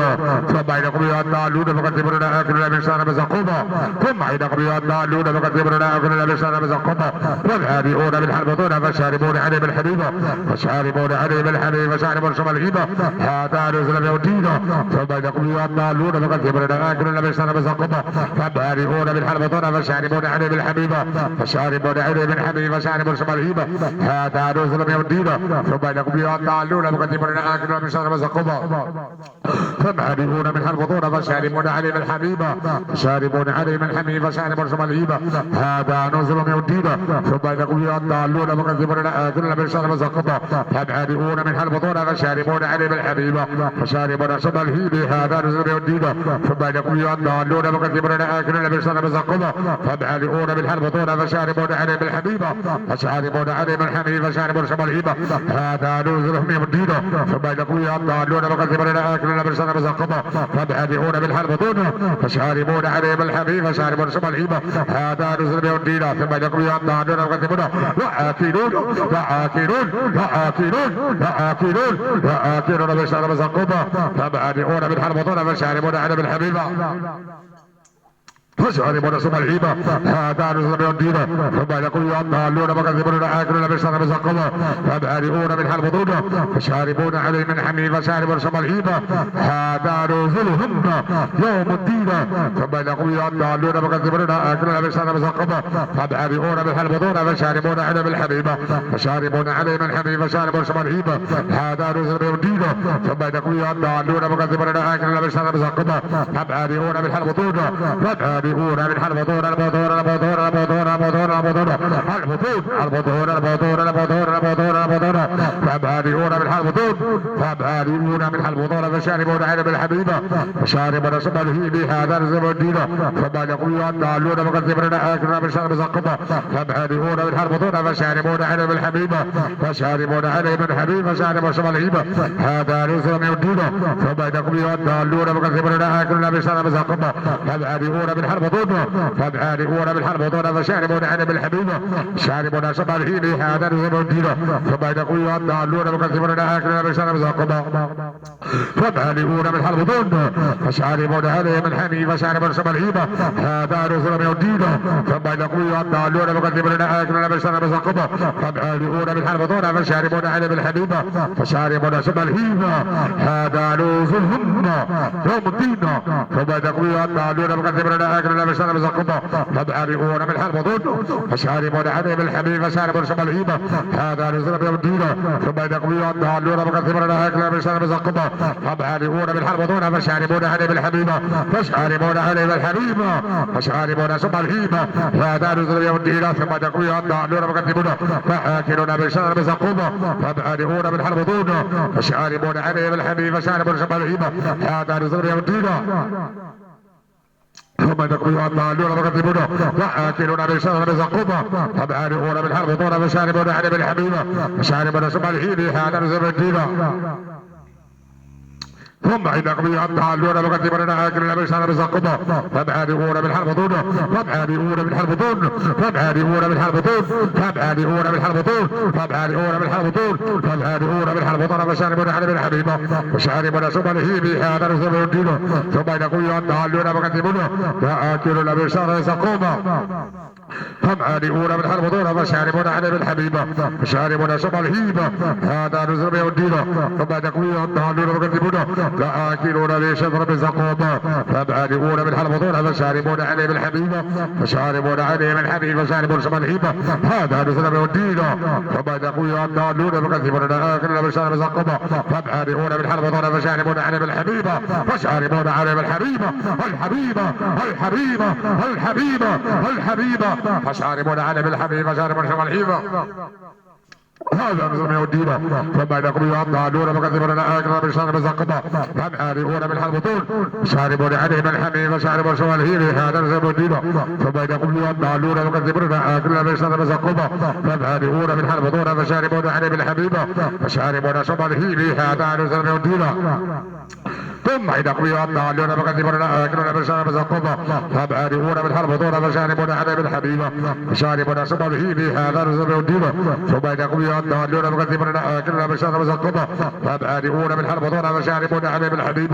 ثم إنكم يا الضالون فكذبون آكلون من شر مزقوما، ثم إنكم يا الضالون فكذبون آكلون من شر مزقوما، والهادئون بالحلبطون فشاربون عليه بالحليب، فشاربون عليه بالحليب، فشاربون شرب الهيب، هذا نزل من الدين، ثم إنكم يا الضالون فكذبون آكلون من شر مزقوما، فبارئون بالحلبطون فشاربون عليه بالحليب، فشاربون عليه بالحليب، فشاربون شرب الهيب، هذا نزل من الدين، ثم إنكم يا الضالون فكذبون آكلون من شر مزقوما، فبارئون بالحلبطون فشاربون عليه بالحليب، فشاربون عليه بالحليب، فشاربون شرب الهيب، هذا نزل من الدين، ثم إنكم يا الضالون فكذبون آكلون من شر مزقوما، فبارئون بالحلبطون فشاربون عليه بالحليب، فشاربون شرب الهيب، هذا نزل من الدين، ثم إنكم يا الضالون فكذبون آكلون من شر مزقوما، فبارئون بالحلبطون فشاربون عليه بالحليب، فشاربون عليه بالحليب، فشاربون شرب الهيب، هذا نزل من الدين، ثم إنكم يا الضالون فكذبون آكلون من شر مزقوما، فبارئون بالحلبطون فشاربون عليه بالحليب، فشاربون شرب الهيب، هذا نزل من الدين، ثم إنكم يا الضالون فكذبون وآكلون وآكلون وآكلون وآكلون وآكلون من شر مزقوما، فبارئون بالحلبطون فشاربون عليه بالحليب، فشاربون شرب الهيب، هذا نزل من الدين، ثم إنكم يا الضالون فكذبون آكلون من شر مزقوما، فبارئون بالحلبطون فشاربون عليه من حميم، فشاربون شرب الهيب، هذا نزلهم يوم الدين، ثم إنكم يا الضالون فكذبون آكلون من شر مزقوما، فبارئون بالحلبطون فشاربون عليه بالحميم، فشاربون عليه من حميم، فشاربون شرب الهيب، هذا نزل من الدين، ثم إنكم يا الضالون فكذبون آكلون من شر مزقوما، فبارئون بالحلبطون فبارئون بالحلبطون، البطون البطون البطون البطون البطون البطون البطون البطون البطون البطون، فبارئون بالحلبطون، فبارئون بالحلبطون فشاربون عليه بالحميم، فشاربون شرب الهيب، هذا نزل من الدين، ثم إنكم يا الضالون فكذبون آكلون من شر مزقوما، فبارئون بالحلبطون فشاربون عليه بالحميم، فشاربون عليه بالحميم، فشاربون شرب الهيب، هذا نزل من الدين، ثم إنكم يا الضالون فكذبون آكلون من شر مزقوما، فبارئون بالحلبطون، فبارئون بالحلبطون فشاربون عليه بالحميم، شاربون شرب الهيب، هذا نزل من الدين، ثم إنكم يا الضالون الضالون المكذبون لآكلون من شراب زقوم فمالئون من البطون فشاربون عليه من حميم فشاربون شرب الهيم هذا نزل من الدين ثم يقول الضالون المكذبون لآكلون من شراب زقوم فمالئون من البطون فشاربون عليه من حميم فشاربون شرب الهيم هذا نزلهم يوم الدين ثم يقول الضالون المكذبون لآكلون من شراب زقوم فمالئون من البطون فشاربون عليه من حميم فشاربون شرب الهيم هذا نزل من الدين ثم يقول الضالون المكذبون لآكلون من شراب زقوم فمالئون من البطون فشاربون عليه من الحميم فشاربون عليه من الحميم فشاربون شرب الهيم هذا نزل يوم الدين ثم يقول الضالون المكذبون فآكلون من شراب زقوم فمالئون من البطون فشاربون عليه من الحميم فشاربون شرب الهيم هذا نزل يوم الدين ثم يقول الضالون المكذبون فآكلون من شراب زقوم فمالئون من البطون فشاربون عليه من الحميم فشاربون شرب الهيم هذا نزل يوم الدين ثم عندكم الضالون المكذبون آكلون من شراب زقوم فمالئون من البطون فمالئون من البطون فمالئون من البطون فمالئون من البطون فمالئون من البطون فمالئون من البطون فشاربون عليه من الحميم فشاربون شرب الهيم هذا نزل يوم الدين ثم عندكم الضالون المكذبون فآكلون من شراب زقوم فمالئون من البطون فشاربون عليه من الحميم فشاربون شرب الهيم هذا نزل يوم الدين ثم عندكم الضالون المكذبون فآكلون من شراب زقوم فمالئون من البطون فشاربون عليه من الحميم فشاربون عليه من الحميم فشاربون شرب الهيم هذا نزل يوم الدين ثم يقول الضالون المكذبون آكلون من شراب زقوم فمالئون من البطون فشاربون عليه من الحميم فشاربون عليه من الحميم الحميم الحميم الحميم الحميم فشاربون عليه من الحميم فشاربون شرب الهيم هذا نزل من الدين ثم يقول الضالون المكذبون آكلون من شراب زقوم فمالئون من البطون شاربون عليه من الحميم فشاربون شرب الهيم هذا نزل من الدين ثم يقول الضالون المكذبون آكلون من شراب زقوم فمالئون من البطون فشاربون عليه من الحميم فشاربون شرب الهيم هذا نزل من الدين ثم يقول الضالون المكذبون آكلون من شراب زقوم فمالئون من البطون فشاربون عليه من الحميم فشاربون شرب الهيم هذا نزل من الدين ثم يقول الضالون المكذبون آكلون من شراب زقوم فمالئون من البطون فشاربون عليه من الحميم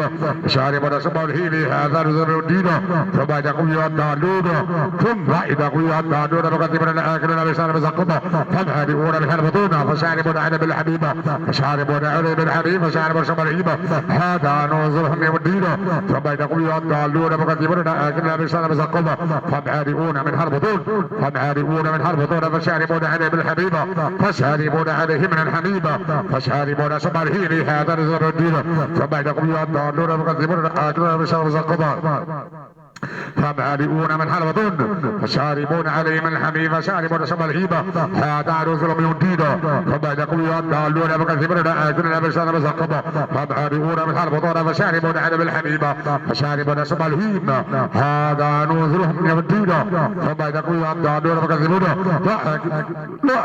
فشاربون شرب الهيم هذا نزل من الدين ثم يقول الضالون ثم يقول الضالون المكذبون آكلون من شراب زقوم فمالئون من البطون فشاربون عليه من الحميم فشاربون عليه من الحميم فشاربون شرب الهيم هذا نزلهم يوم الدين ثم يقول الضالون المكذبون آكلون من شراب زقوم فمالئون من البطون فمالئون من البطون فشاربون عليه من الحميم فشاربون عليه من الحميم فشاربون شرب الهيم هذا نزل من الدين ثم يقول الضالون المكذبون آكلون من شراب زقوم فمالئون من البطون فشاربون عليه من الحميم فشاربون شرب الهيم هذا نزل من الدين ثم يقول الضالون المكذبون آكلون من شراب زقوم فمالئون من البطون فشاربون عليه من الحميم فشاربون شرب الهيم هذا نزلهم من الدين ثم يقول الضالون المكذبون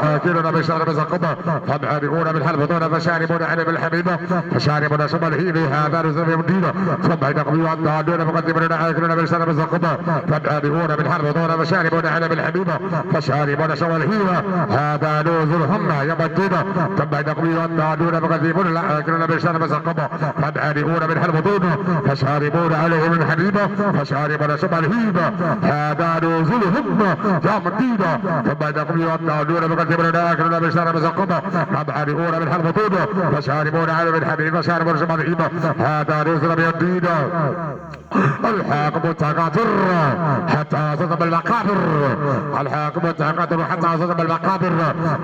آكلون من شراب زقوم فمالئون من البطون فشاربون عليه من الحميم فشاربون شرب الهيم هذا نزل من الدين ثم يقول الضالون المكذبون آكلون من شراب زقوم فمالئون من البطون فشاربون عليه من الحميم فشاربون شرب الهيم هذا نزلهم يوم الدين ثم يقول الضالون المكذبون آكلون من شراب زقوم فمالئون من البطون فشاربون عليه من الحميم فشاربون شرب الهيم هذا نزلهم يوم الدين ثم يقول الضالون المكذبون آكلون من شراب زقوم فمالئون من البطون فشاربون عليه من الحميم فشاربون شرب الهيم هذا نزل من الدين الحاكم التكاثر حتى صدم المقابر الحاكم التكاثر حتى صدم المقابر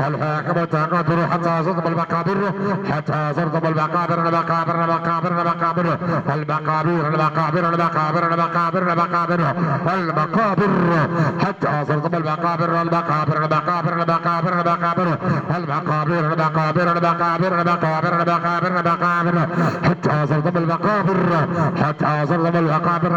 الحاكم التكاثر حتى صدم المقابر حتى صدم المقابر المقابر المقابر المقابر المقابر المقابر المقابر المقابر المقابر المقابر حتى صدم المقابر المقابر المقابر المقابر المقابر المقابر المقابر المقابر المقابر المقابر المقابر حتى صدم المقابر حتى صدم المقابر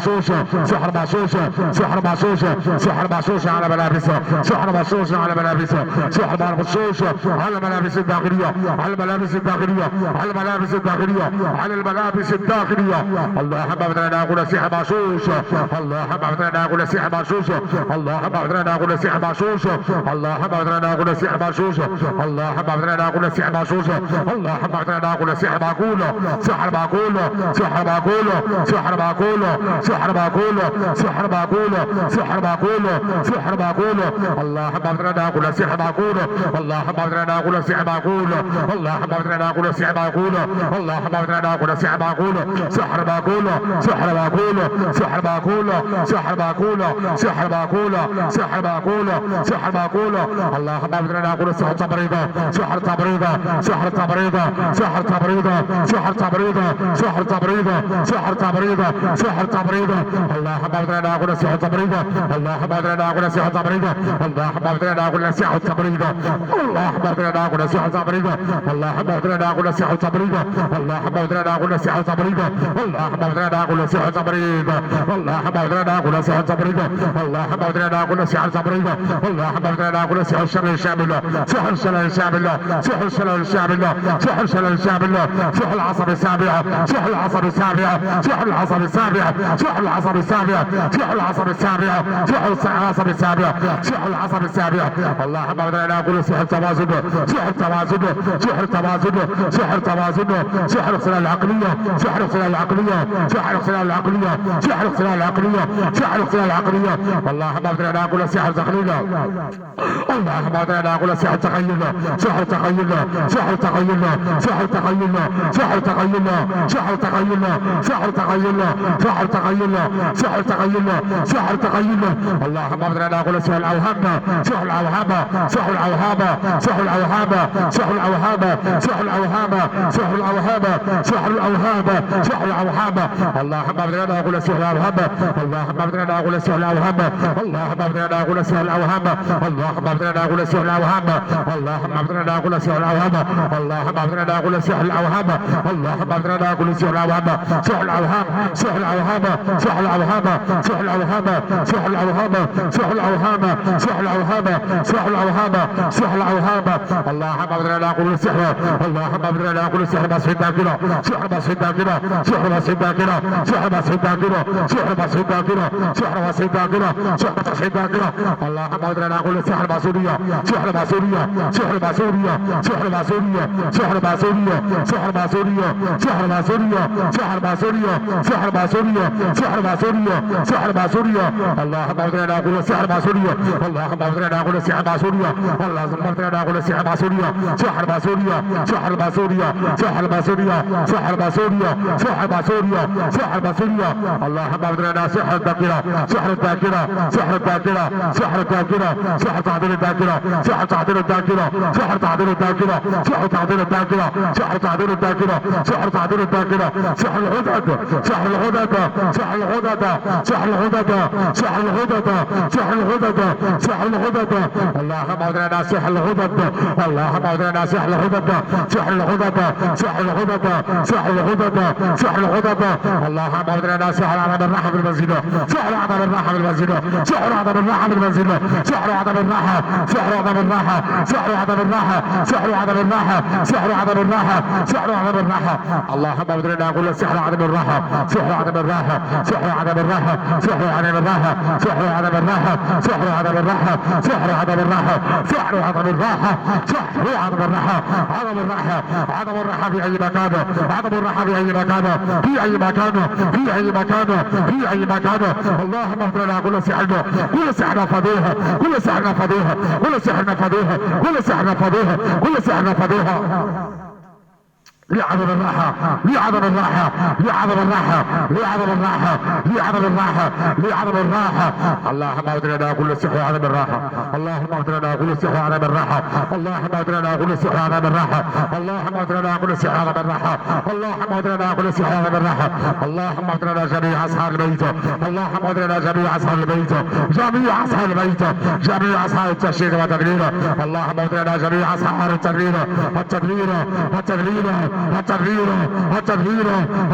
مغشوش سحر مغشوش سحر مغشوش سحر مغشوش على ملابسه سحر مغشوش على ملابسه سحر مغشوش على ملابس الداخليه على الملابس الداخليه على الملابس الداخليه على الملابس الداخليه اللهم ابدلنا كل سحر مغشوش اللهم ابدلنا كل سحر مغشوش اللهم ابدلنا كل سحر مغشوش اللهم ابدلنا كل سحر مغشوش اللهم ابدلنا كل سحر مغشوش اللهم ابدلنا كل سحر معقول سحر معقول سحر معقول سحر معقول سحر معقول سحر معقول سحر معقول سحر معقول اللهم ابدلنا كل سحر معقول اللهم ابدلنا كل سحر معقول اللهم ابدلنا كل سحر معقول اللهم ابدلنا كل سحر معقول سحر معقول سحر معقول سحر معقول سحر معقول سحر معقول سحر معقول سحر معقول اللهم ابدلنا كل سحر تبريده سحر تبريده سحر تبريده سحر تبريده سحر تبريده سحر تبريده سحر تبريده سحر تبريده اللهم ابدلنا كل سحر تبريده اللهم ابدلنا كل سحر تبريده اللهم ابدلنا كل سحر تبريده اللهم ابدلنا كل سحر تبريده اللهم ابدلنا كل سحر تبريده اللهم ابدلنا كل سحر تبريده اللهم ابدلنا كل سحر تبريده اللهم ابدلنا كل سحر تبريده اللهم ابدلنا كل سحر تبريده اللهم ابدلنا كل سحر شر شامله سحر شر شامله سحر شر شامله سحر شر شامله سحر العصب السابعه سحر العصب السابعه سحر العصب السابعه سحر العصب السابعه سحر العصب السابعه سحر العصب السابعه سحر العصب السابعه اللهم ابدلنا كل سحر توازن سحر توازن سحر توازن سحر توازن سحر اختلال العقليه سحر اختلال العقليه سحر اختلال العقليه سحر اختلال العقليه سحر اختلال العقليه اللهم ابدلنا كل سحر تخليل اللهم ابدلنا كل سحر تخيل سحر تخيل سحر تخيل سحر تخيل سحر تخيل سحر تخيل سحر تخيل سحر تخيل سحر تخيل سحر تخيل اللهم ابدلنا كل سحر الاوهام سحر الاوهام سحر الاوهام سحر الاوهام سحر الاوهام سحر الاوهام سحر الاوهام سحر الاوهام سحر الاوهام اللهم ابدلنا كل سحر الاوهام اللهم ابدلنا كل سحر الاوهام اللهم ابدلنا كل سحر الاوهام اللهم ابدلنا كل سحر الاوهام اللهم ابدلنا كل سحر الاوهام اللهم ابدلنا كل سحر الاوهام اللهم ابدلنا كل سحر الاوهام سحر الاوهام سحر الاوهام سحر الاوهام سحر الاوهام سحر الاوهام سحر الاوهام سحر الاوهام سحر الاوهام سحر الاوهام اللهم ابدلنا كل سحر اللهم ابدلنا كل سحر مسح الذاكره سحر مسح الذاكره سحر مسح الذاكره سحر مسح الذاكره سحر مسح الذاكره سحر مسح الذاكره سحر مسح الذاكره اللهم ابدلنا كل سحر ماسوريه سحر ماسوريه سحر ماسوريه سحر ماسوريه سحر ماسوريه سحر ماسوريه سحر ماسوريه سحر ماسوريه سحر ماسوريه سحر ماسوريه سحر ماسوريه اللهم ابدلنا كل سحر ماسوريه اللهم ابدلنا كل سحر ماسوريه اللهم ابدلنا كل سحر ماسوريه سحر ماسوريه سحر ماسوريه سحر ماسوريه سحر ماسوريه سحر ماسوريه سحر ماسوريه اللهم ابدلنا سحر الذاكره سحر الذاكره سحر الذاكره سحر الذاكره سحر تعديل الذاكره سحر تعديل الذاكره سحر تعديل الذاكره سحر تعديل الذاكره سحر تعديل الذاكره سحر تعديل الذاكره سحر الغدد سحر الغدد سحر الغدد سحر الغدد سحر الغدد سحر الغدد سحر الغدد اللهم ابدلنا سحر الغدد اللهم ابدلنا سحر الغدد سحر الغدد سحر الغدد سحر الغدد سحر الغدد اللهم ابدلنا سحر عدم الراحه بالمنزل سحر عدم الراحه بالمنزل سحر عدم الراحه بالمنزل سحر عدم الراحه سحر عدم الراحه سحر عدم الراحه سحر عدم الراحه سحر عدم الراحه سحر عدم الراحه اللهم ابدلنا كل سحر عدم الراحه سحر عدم الراحه سحر عدم الراحه سحر عدم الراحه سحر عدم الراحه سحر عدم الراحه سحر عدم الراحه سحر عدم الراحه سحر عدم الراحه عدم الراحه عدم الراحه في اي مكان عدم الراحه في اي مكان في اي مكان في اي مكان في اي مكان اللهم ابدلنا كل سحر كل سحر فضيحه كل سحر فضيحه كل سحر فضيحه كل سحر فضيحه كل سحر فضيحه لعدم الراحة لعدم الراحة لعدم الراحة لعدم الراحة لعدم الراحة لعدم الراحة اللهم ابدلنا كل سحر عدم الراحة اللهم ابدلنا كل سحر عدم الراحة اللهم ابدلنا كل سحر عدم الراحة اللهم ابدلنا كل سحر عدم الراحة اللهم ابدلنا كل سحر عدم الراحة اللهم ابدلنا جميع اصحاب البيت اللهم ابدلنا جميع اصحاب البيت جميع اصحاب البيت جميع اصحاب التشريع والتدبير اللهم ابدلنا جميع اصحاب التدبير التدبير التدبير التكبير التكبير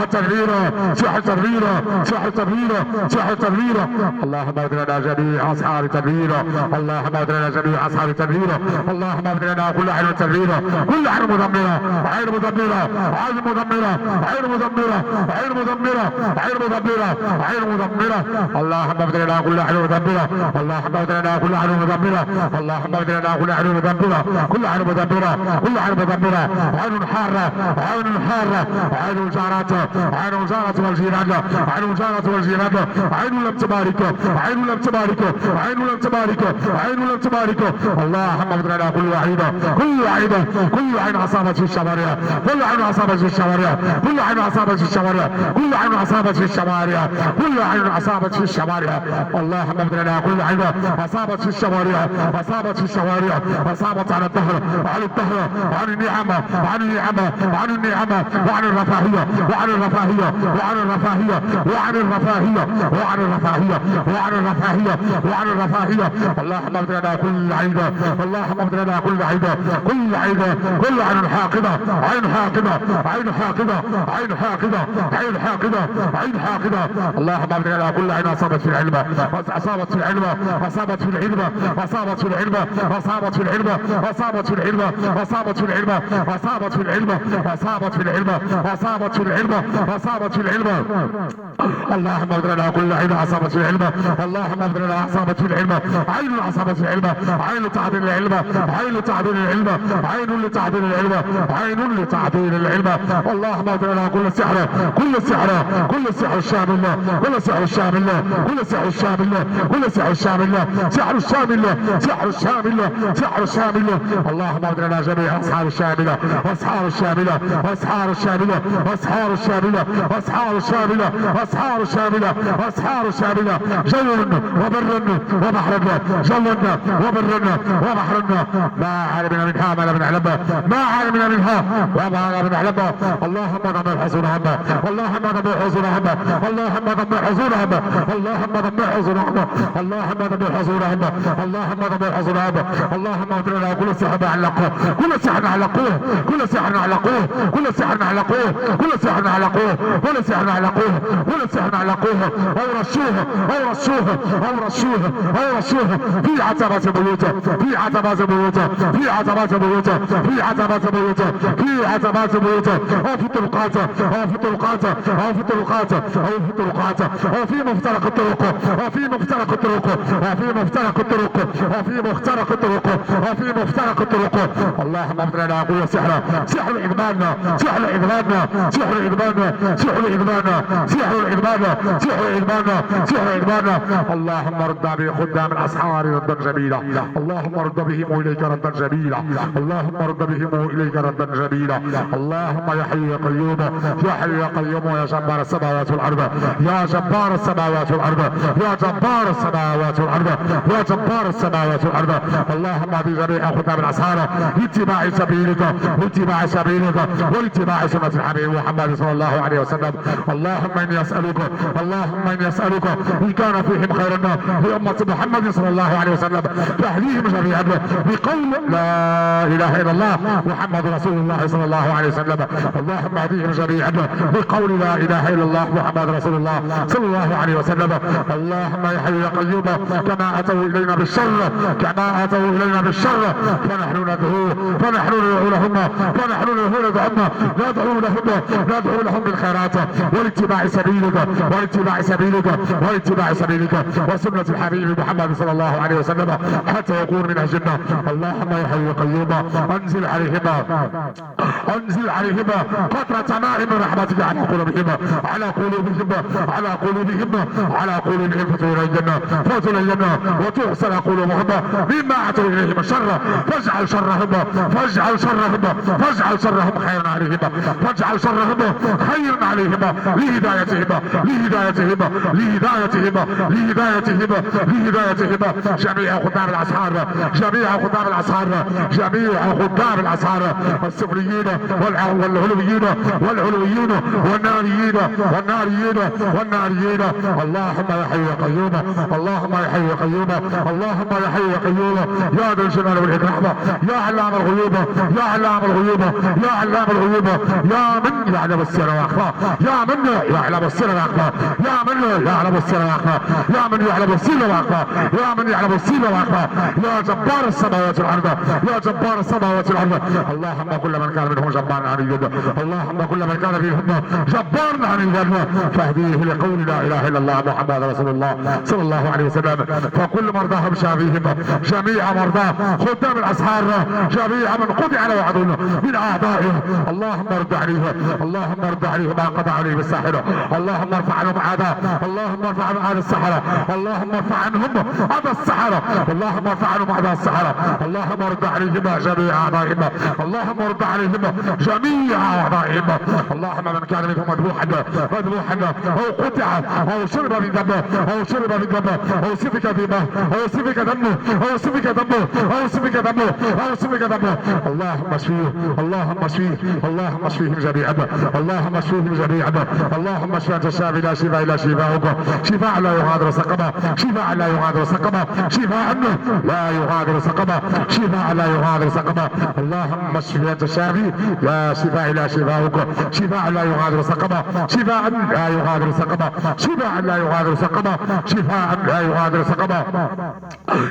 التكبير صح التكبير صح التكبير صح التكبير اللهم اغفر لنا جميع اصحاب التكبير اللهم اغفر لنا جميع اصحاب التكبير اللهم اغفر لنا كل عين التكبير كل عين مدمره عين مدمره عين مدمره عين مدمره عين مدمره عين مدمره عين مدمره اللهم اغفر لنا كل عين مدمره اللهم اغفر لنا كل عين مدمره اللهم اغفر لنا كل عين مدمره كل عين مدمره كل عين مدمره عين حاره عين حاره عين الجارات عين الجارات والجيران عين الجارات والجيران عين لم تبارك عين لم تبارك عين لم تبارك عين لم تبارك اللهم اغفر لنا كل وحيده كل وحيده كل عين اصابت في الشوارع كل عين اصابت في الشوارع كل عين اصابت في الشوارع كل عين اصابت في الشوارع كل عين اصابت في الشوارع اللهم اغفر لنا كل عين اصابت في الشوارع اصابت في الشوارع اصابت على الظهر وعلى الظهر وعن النعمه وعن النعمه وعن النعمه وعن الرفاهيه وعن الرفاهيه وعن الرفاهيه وعن الرفاهيه وعن الرفاهيه وعن الرفاهيه وعن الرفاهيه اللهم اغفر لنا كل عين اللهم اغفر لنا كل عين كل عين كل عين حاقده عين حاقده عين حاقده عين حاقده عين حاقده عين حاقده اللهم اغفر لنا كل عين اصابت في العلم اصابت في العلم اصابت في العلم اصابت في العلم اصابت في العلم اصابت في العلم اصابت في العلم اصابت في العلم اصابت في العلم اصابت في العلم اصابت في العلم اللهم اغفر لنا كل عين اصابت في العلم اللهم اغفر لنا اصابت في العلم عين اصابت في العلم عين تعديل العلم عين تعديل العلم عين لتعديل العلم عين لتعديل العلم اللهم اغفر لنا كل سحر كل سحر كل سحر الشامل كل سحر الشامل كل سحر الشامل كل سحر الشامل سحر الشامل سحر الشامل سحر الشامل اللهم اغفر لنا جميع اصحاب الشامله اصحاب الشامله اصحاب الشامله اصحاب الشامله اصحاب الشامله اصحاب الشامله اصحاب الشامله جوا وبرا وبحرا جوا وبرا وبحرا ما علمنا منها ما لم نعلمها ما علمنا منها وما لم نعلمها اللهم دمر حزنهم اللهم دمر حزنهم اللهم دمر حزنهم اللهم دمر حزنهم اللهم دمر حزنهم اللهم دمر حزنهم اللهم اغفر لنا كل سحر علقوه كل سحر علقوه كل سحر علقوه كل سحر علقوه كل سحر علقوه كل سحر علقوه كل سحر علقوه او رشوه او رشوه او رشوه او رشوه في عتبات بيوته في عتبات بيوته في عتبات بيوته في عتبات بيوته في عتبات بيوته او في الطرقات او في الطرقات او في الطرقات او في الطرقات او في مفترق الطرق او في مفترق الطرق او في مفترق الطرق او في مفترق الطرق او في مفترق الطرق اللهم اغفر لنا كل سحر سحر اذباننا سحر اذباننا سحر اذباننا سحر اذباننا سحر اذباننا سحر اذباننا سحر اذباننا اللهم رد به خدام الاسحار ردا جميلا اللهم رد بهم اليك ردا جميلا اللهم رد بهم اليك ردا جميلا اللهم يا حي يا قيوم يا حي يا قيوم يا جبار السماوات والارض يا جبار السماوات والارض يا جبار السماوات والارض يا جبار السماوات والارض اللهم بجميع خدام الاسحار لاتباع سبيلك واتباع سبيلك واتباع سنة الحبيب محمد صلى الله عليه وسلم اللهم اني اسالك اللهم اني اسالك ان كان فيهم خيرنا لأمة محمد صلى الله عليه وسلم تهديهم جميعا بقول لا اله الا الله محمد رسول الله صلى الله عليه وسلم اللهم اهديهم جميعا بقول لا اله الا الله محمد رسول الله صلى الله عليه وسلم اللهم يا حي يا قيوم كما اتوا الينا بالشر كما اتوا الينا بالشر فنحن ندعو لهم فنحن ندعو لهم بالخيرات والاتباع سبيلك والاتباع سبيلك والاتباع سبيلك وسنة الحبيب محمد صلى الله عليه وسلم حتى يكون من الجنة اللهم يا حي يا قيوم انزل عليهم قطرة ماء من رحمتك على قلوبهم على قلوبهم على قلوبهم على قلوبهم فتدخل الجنة وتحسن قلوبهم مما اتوا اليهم الشر فاجعل شرهم خيرا عليهم فاجعل شرهم خيرا عليهم لهدايتهم جميع خدام الاسحار السفليين والعلويين والناريين اللهم يا حي يا قيوم اللهم يا حي يا قيوم اللهم يا حي يا قيوم يا ذا الجلال والاكرام يا علام الغيوب يا علام الغيوب يا علام علام الغيوب، يا من يعلم السر واخفى، يا من يعلم السر واخفى، يا من يعلم السر واخفى، يا من يعلم السر واخفى، يا من يعلم السر واخفى، يا جبار السماوات والارض، يا جبار السماوات والارض. اللهم كل من كان منهم جبارا عنيدا، اللهم كل من كان فيهم جبارا عنيدا فاهديه لقول لا اله الا الله محمد رسول الله صلى الله عليه وسلم. فكل مرضاهم شافيهم، جميع مرضاه خدام الاسحار، جميع من قضي على وعد من اعدائه، اللهم ارد عليه، اللهم ارد عليه ما قضى عليه بالساحره، اللهم ارفع عنهم اعداء، اللهم ارفع عنهم اعداء السحره، اللهم ارفع عنهم اعداء السحره، اللهم ارفع عنهم اعداء السحره، اللهم ارد عليهم جميع اعدائهم، اللهم ارد عليهم جميع اعدائهم. اللهم من كان منهم مذبوحا او قطع او شرب من دمه او شرب من دمه او سفك دمه او سفك دمه او سفك دمه او سفك دمه او سفك دمه، اللهم اشفيه، اللهم اشفيه، اللهم اشفيهم جميعا، اللهم اشفيهم جميعا، اللهم اشف انت الشافي لا شفاء الا شفاؤك، شفاء لا يغادر سقما، شفاء لا يغادر سقما، شفاء لا يغادر سقما، شفاء لا يغادر سقما. اللهم اشف انت الشافي لا شفاء الا شفاؤك، شفاء لا يغادر سقما، شفاء لا يغادر سقما، شفاء لا يغادر سقما، شفاء لا يغادر سقما،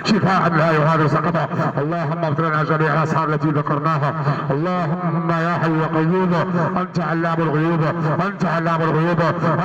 شفاء لا يغادر سقما. اللهم اغفر لنا جميع الاسحار التي ذكرناها. اللهم يا حي يا قيوم انت علام الغيوب، انت علام الغيوب،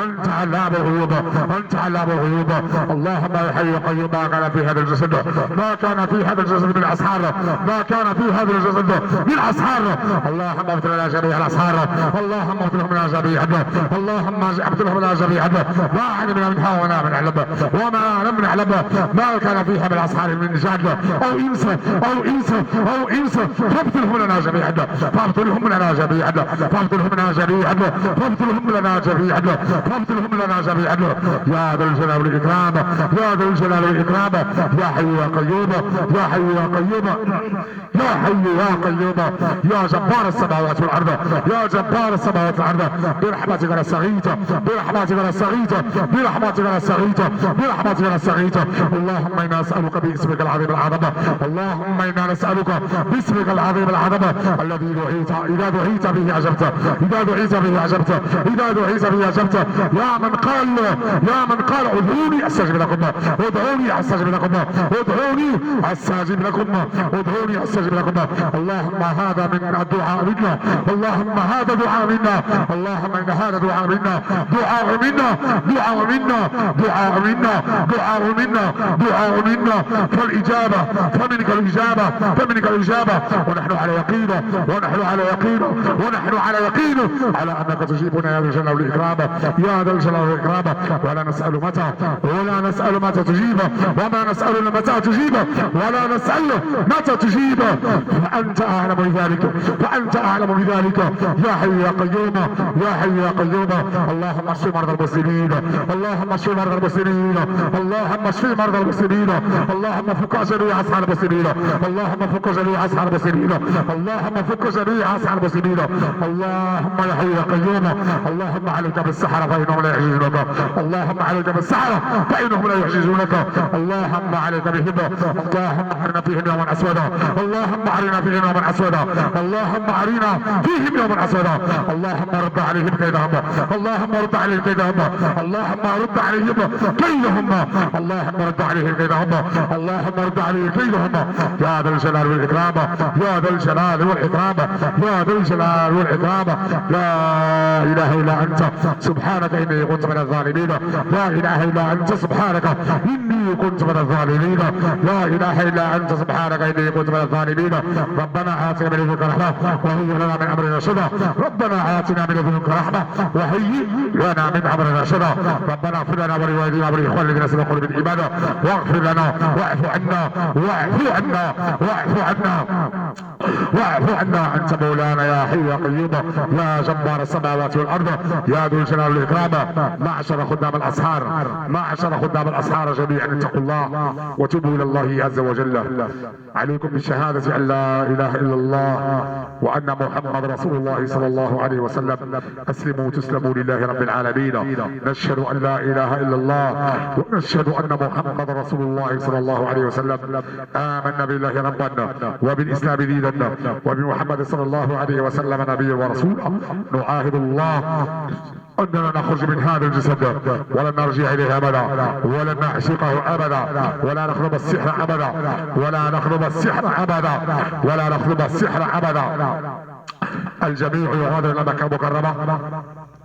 انت علام الغيوب، انت علام الغيوب. اللهم يا حي يا قيوم ما كان في هذا الجسد، ما كان في هذا الجسد من الاسحار، ما كان في هذا الجسد من الاسحار، اللهم اغفر لنا جميع الاسحار، اللهم اغفر لنا جميعا، اللهم اغفر لنا جميعا ما علمنا منها وما لم نعلم وما لم نعلم، ما كان فيها من الاسحار من جهل او انس او انس او انس فابتلهم لنا جميعا، فابتلهم لنا جميعا، فابتلهم لنا جميعا، فابتلهم لنا جميعا، فابتلهم لنا جميعا يا ذا الجلال والاكرام، يا ذا الجلال والاكرام. يا حي يا قيوم، يا حي يا قيوم، يا حي يا قيوم، يا جبار السماوات والارض، يا جبار السماوات والارض، برحمتك نستغيث، برحمتك نستغيث، برحمتك نستغيث، برحمتك نستغيث. اللهم انا نسالك باسمك العظيم العظيم، اللهم انا نسالك باسمك العظيم العظيم الذي دعيت اذا دعيت به اجبت، اذا دعيت به اجبت، اذا دعيت به اجبت. يا من قال، يا من قال ادعوني استجب لكم، ادعوني استجب لكم، ادعوني استجب لكم، ادعوني استجب لكم. اللهم هذا من الدعاء منا، اللهم هذا دعاء منا، اللهم ان هذا دعاء منا، دعاء منا، دعاء منا، دعاء منا، دعاء منا، دعاء منا. فالاجابه فمنك الاجابه، فمنك الاجابه، ونحن على يقين، ونحن على يقين، ونحن على يقين على انك تجيبنا يا ذا الجلال والاكرام، يا ذا الجلال والاكرام. ولا نسال متى، ولا نسال متى تجيب، وما نسال متى تجيب، ولا نسال متى تجيب، فانت اعلم بذلك، فانت اعلم بذلك. يا حي يا قيوم، يا حي يا قيوم. اللهم اشف مرضى المسلمين، اللهم اشف مرضى المسلمين، اللهم اشف مرضى المسلمين، اللهم فك جميع اسحار المسلمين، اللهم فك جميع اسحار المسلمين، اللهم فك جميع اسحار المسلمين. اللهم يا حي يا قيوم، اللهم عليك بالسحرة فانهم لا يعجزونك، اللهم عليك بالسحرة فانهم لا يعجزونك، اللهم عليك بهم، اللهم ارنا فيهم يوما اسودا، اللهم ارنا فيهم يوما اسودا، اللهم ارنا فيهم يوما اسودا. اللهم رد عليهم كيدهم، اللهم رد عليهم كيدهم، اللهم رد عليهم كيدهم، اللهم رد عليهم كيدهم، اللهم رد عليهم كيدهم. يا ذا الجلال والاكرام، يا ذا الجلال والاكرام، يا ذا الجلال والاكرام. لا اله الا انت سبحانك اني كنت من الظالمين، لا اله الا انت سبحانك اني كنت من الظالمين، لا اله الا انت سبحانك اني كنت من الظالمين. ربنا آتنا من لدنك رحمة وهيئ لنا من امرنا رشدا، ربنا آتنا من لدنك رحمة وهيئ لنا من امرنا رشدا. ربنا اغفر لنا ولوالدينا ولإخواننا الذين سبقونا بالإيمان، واغفر لنا واعف عنا، واعف عنا، واعف عنا، واعف عنا. انت مولانا يا حي يا قيوم، يا جبار السماوات والارض، يا ذو الجلال والاكرام. معشر خدام الاسحار، معشر خدام الاسحار جميعا اتقوا الله وتوبوا الى الله عز وجل. عليكم بالشهاده ان لا اله الا الله وان محمد رسول الله صلى الله عليه وسلم. اسلموا تسلموا لله رب العالمين. نشهد ان لا اله الا الله ونشهد ان محمد رسول الله صلى الله عليه وسلم. آمنا بالله ربنا وبالاسلام دينا وبمحمد صلى الله عليه وصحبه وسلم نبيا ورسولا. نعاهد الله أننا نخرج من هذا الجسد ولن نرجع إليه أبدا، ولن نعشقه أبدا، ولا نخلب السحر أبدا، ولا نخلب السحر أبدا، ولا نخلب السحر أبدا. الجميع يغادر إلى مكة المكرمة،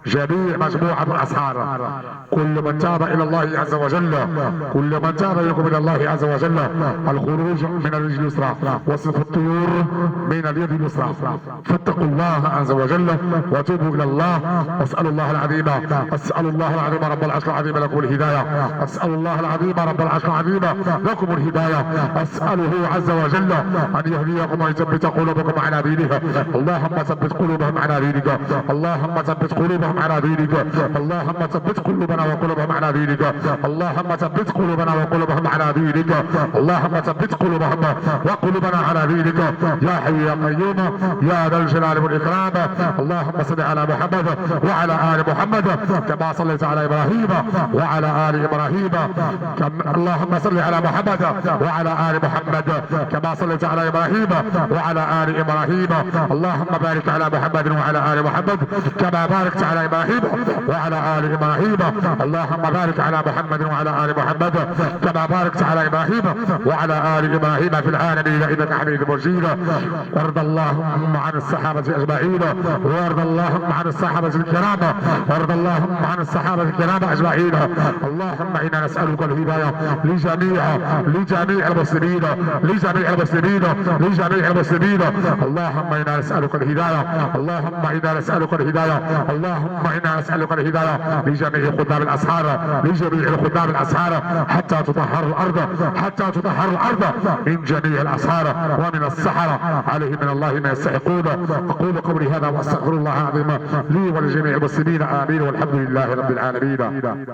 جميع مجموعة الأسحار، كل من تاب إلى الله عز وجل، كل من تاب إلى الله عز وجل، الخروج من الرجل اليسرى وصف الطيور من اليد اليسرى. فاتقوا الله عز وجل وتوبوا إلى الله. أسأل الله العظيم، أسأل الله العظيم رب العرش العظيم لكم الهداية، أسأل الله العظيم رب العرش العظيم لكم الهداية. أسأله عز وجل أن يهديكم ويثبت قلوبكم على دينه. اللهم ثبت قلوبهم على دينك، اللهم ثبت قلوبهم على دينك، اللهم ثبت قلوبنا وقلوبهم على دينك، اللهم ثبت قلوبنا وقلوبهم على دينك، اللهم ثبت قلوبهم وقلوبنا على دينك يا حي يا قيوم يا ذا الجلال والإكرام. اللهم صل على محمد وعلى آل محمد كما صليت على إبراهيم وعلى آل إبراهيم. اللهم صل على محمد وعلى آل محمد كما صليت على إبراهيم وعلى آل إبراهيم. اللهم بارك على محمد وعلى آل محمد كما باركت على إبراهيم وعلى آل إبراهيم. اللهم بارك على محمد وعلى آل محمد كما باركت على إبراهيم وعلى آل إبراهيم في العالمين إنك حميد مجيد. وارض اللهم عن الصحابة أجمعين، وارض اللهم عن الصحابة الكرام، وارض اللهم عن الصحابة الكرام أجمعين. اللهم إنا نسألك الهداية لجميع المسلمين، لجميع المسلمين، لجميع المسلمين. اللهم إنا نسألك الهداية، اللهم إنا نسألك الهداية، اللهم إنا نسألك الهداية لجميع خدام الأسحار، لجميع خدام الأسحار حتى تطهر الأرض، حتى تطهر الأرض من جميع الأسحار ومن السحرة عليه من الله ما يستحقون. أقول قولي هذا وأستغفر الله العظيم لي ولجميع المسلمين. آمين والحمد لله رب العالمين.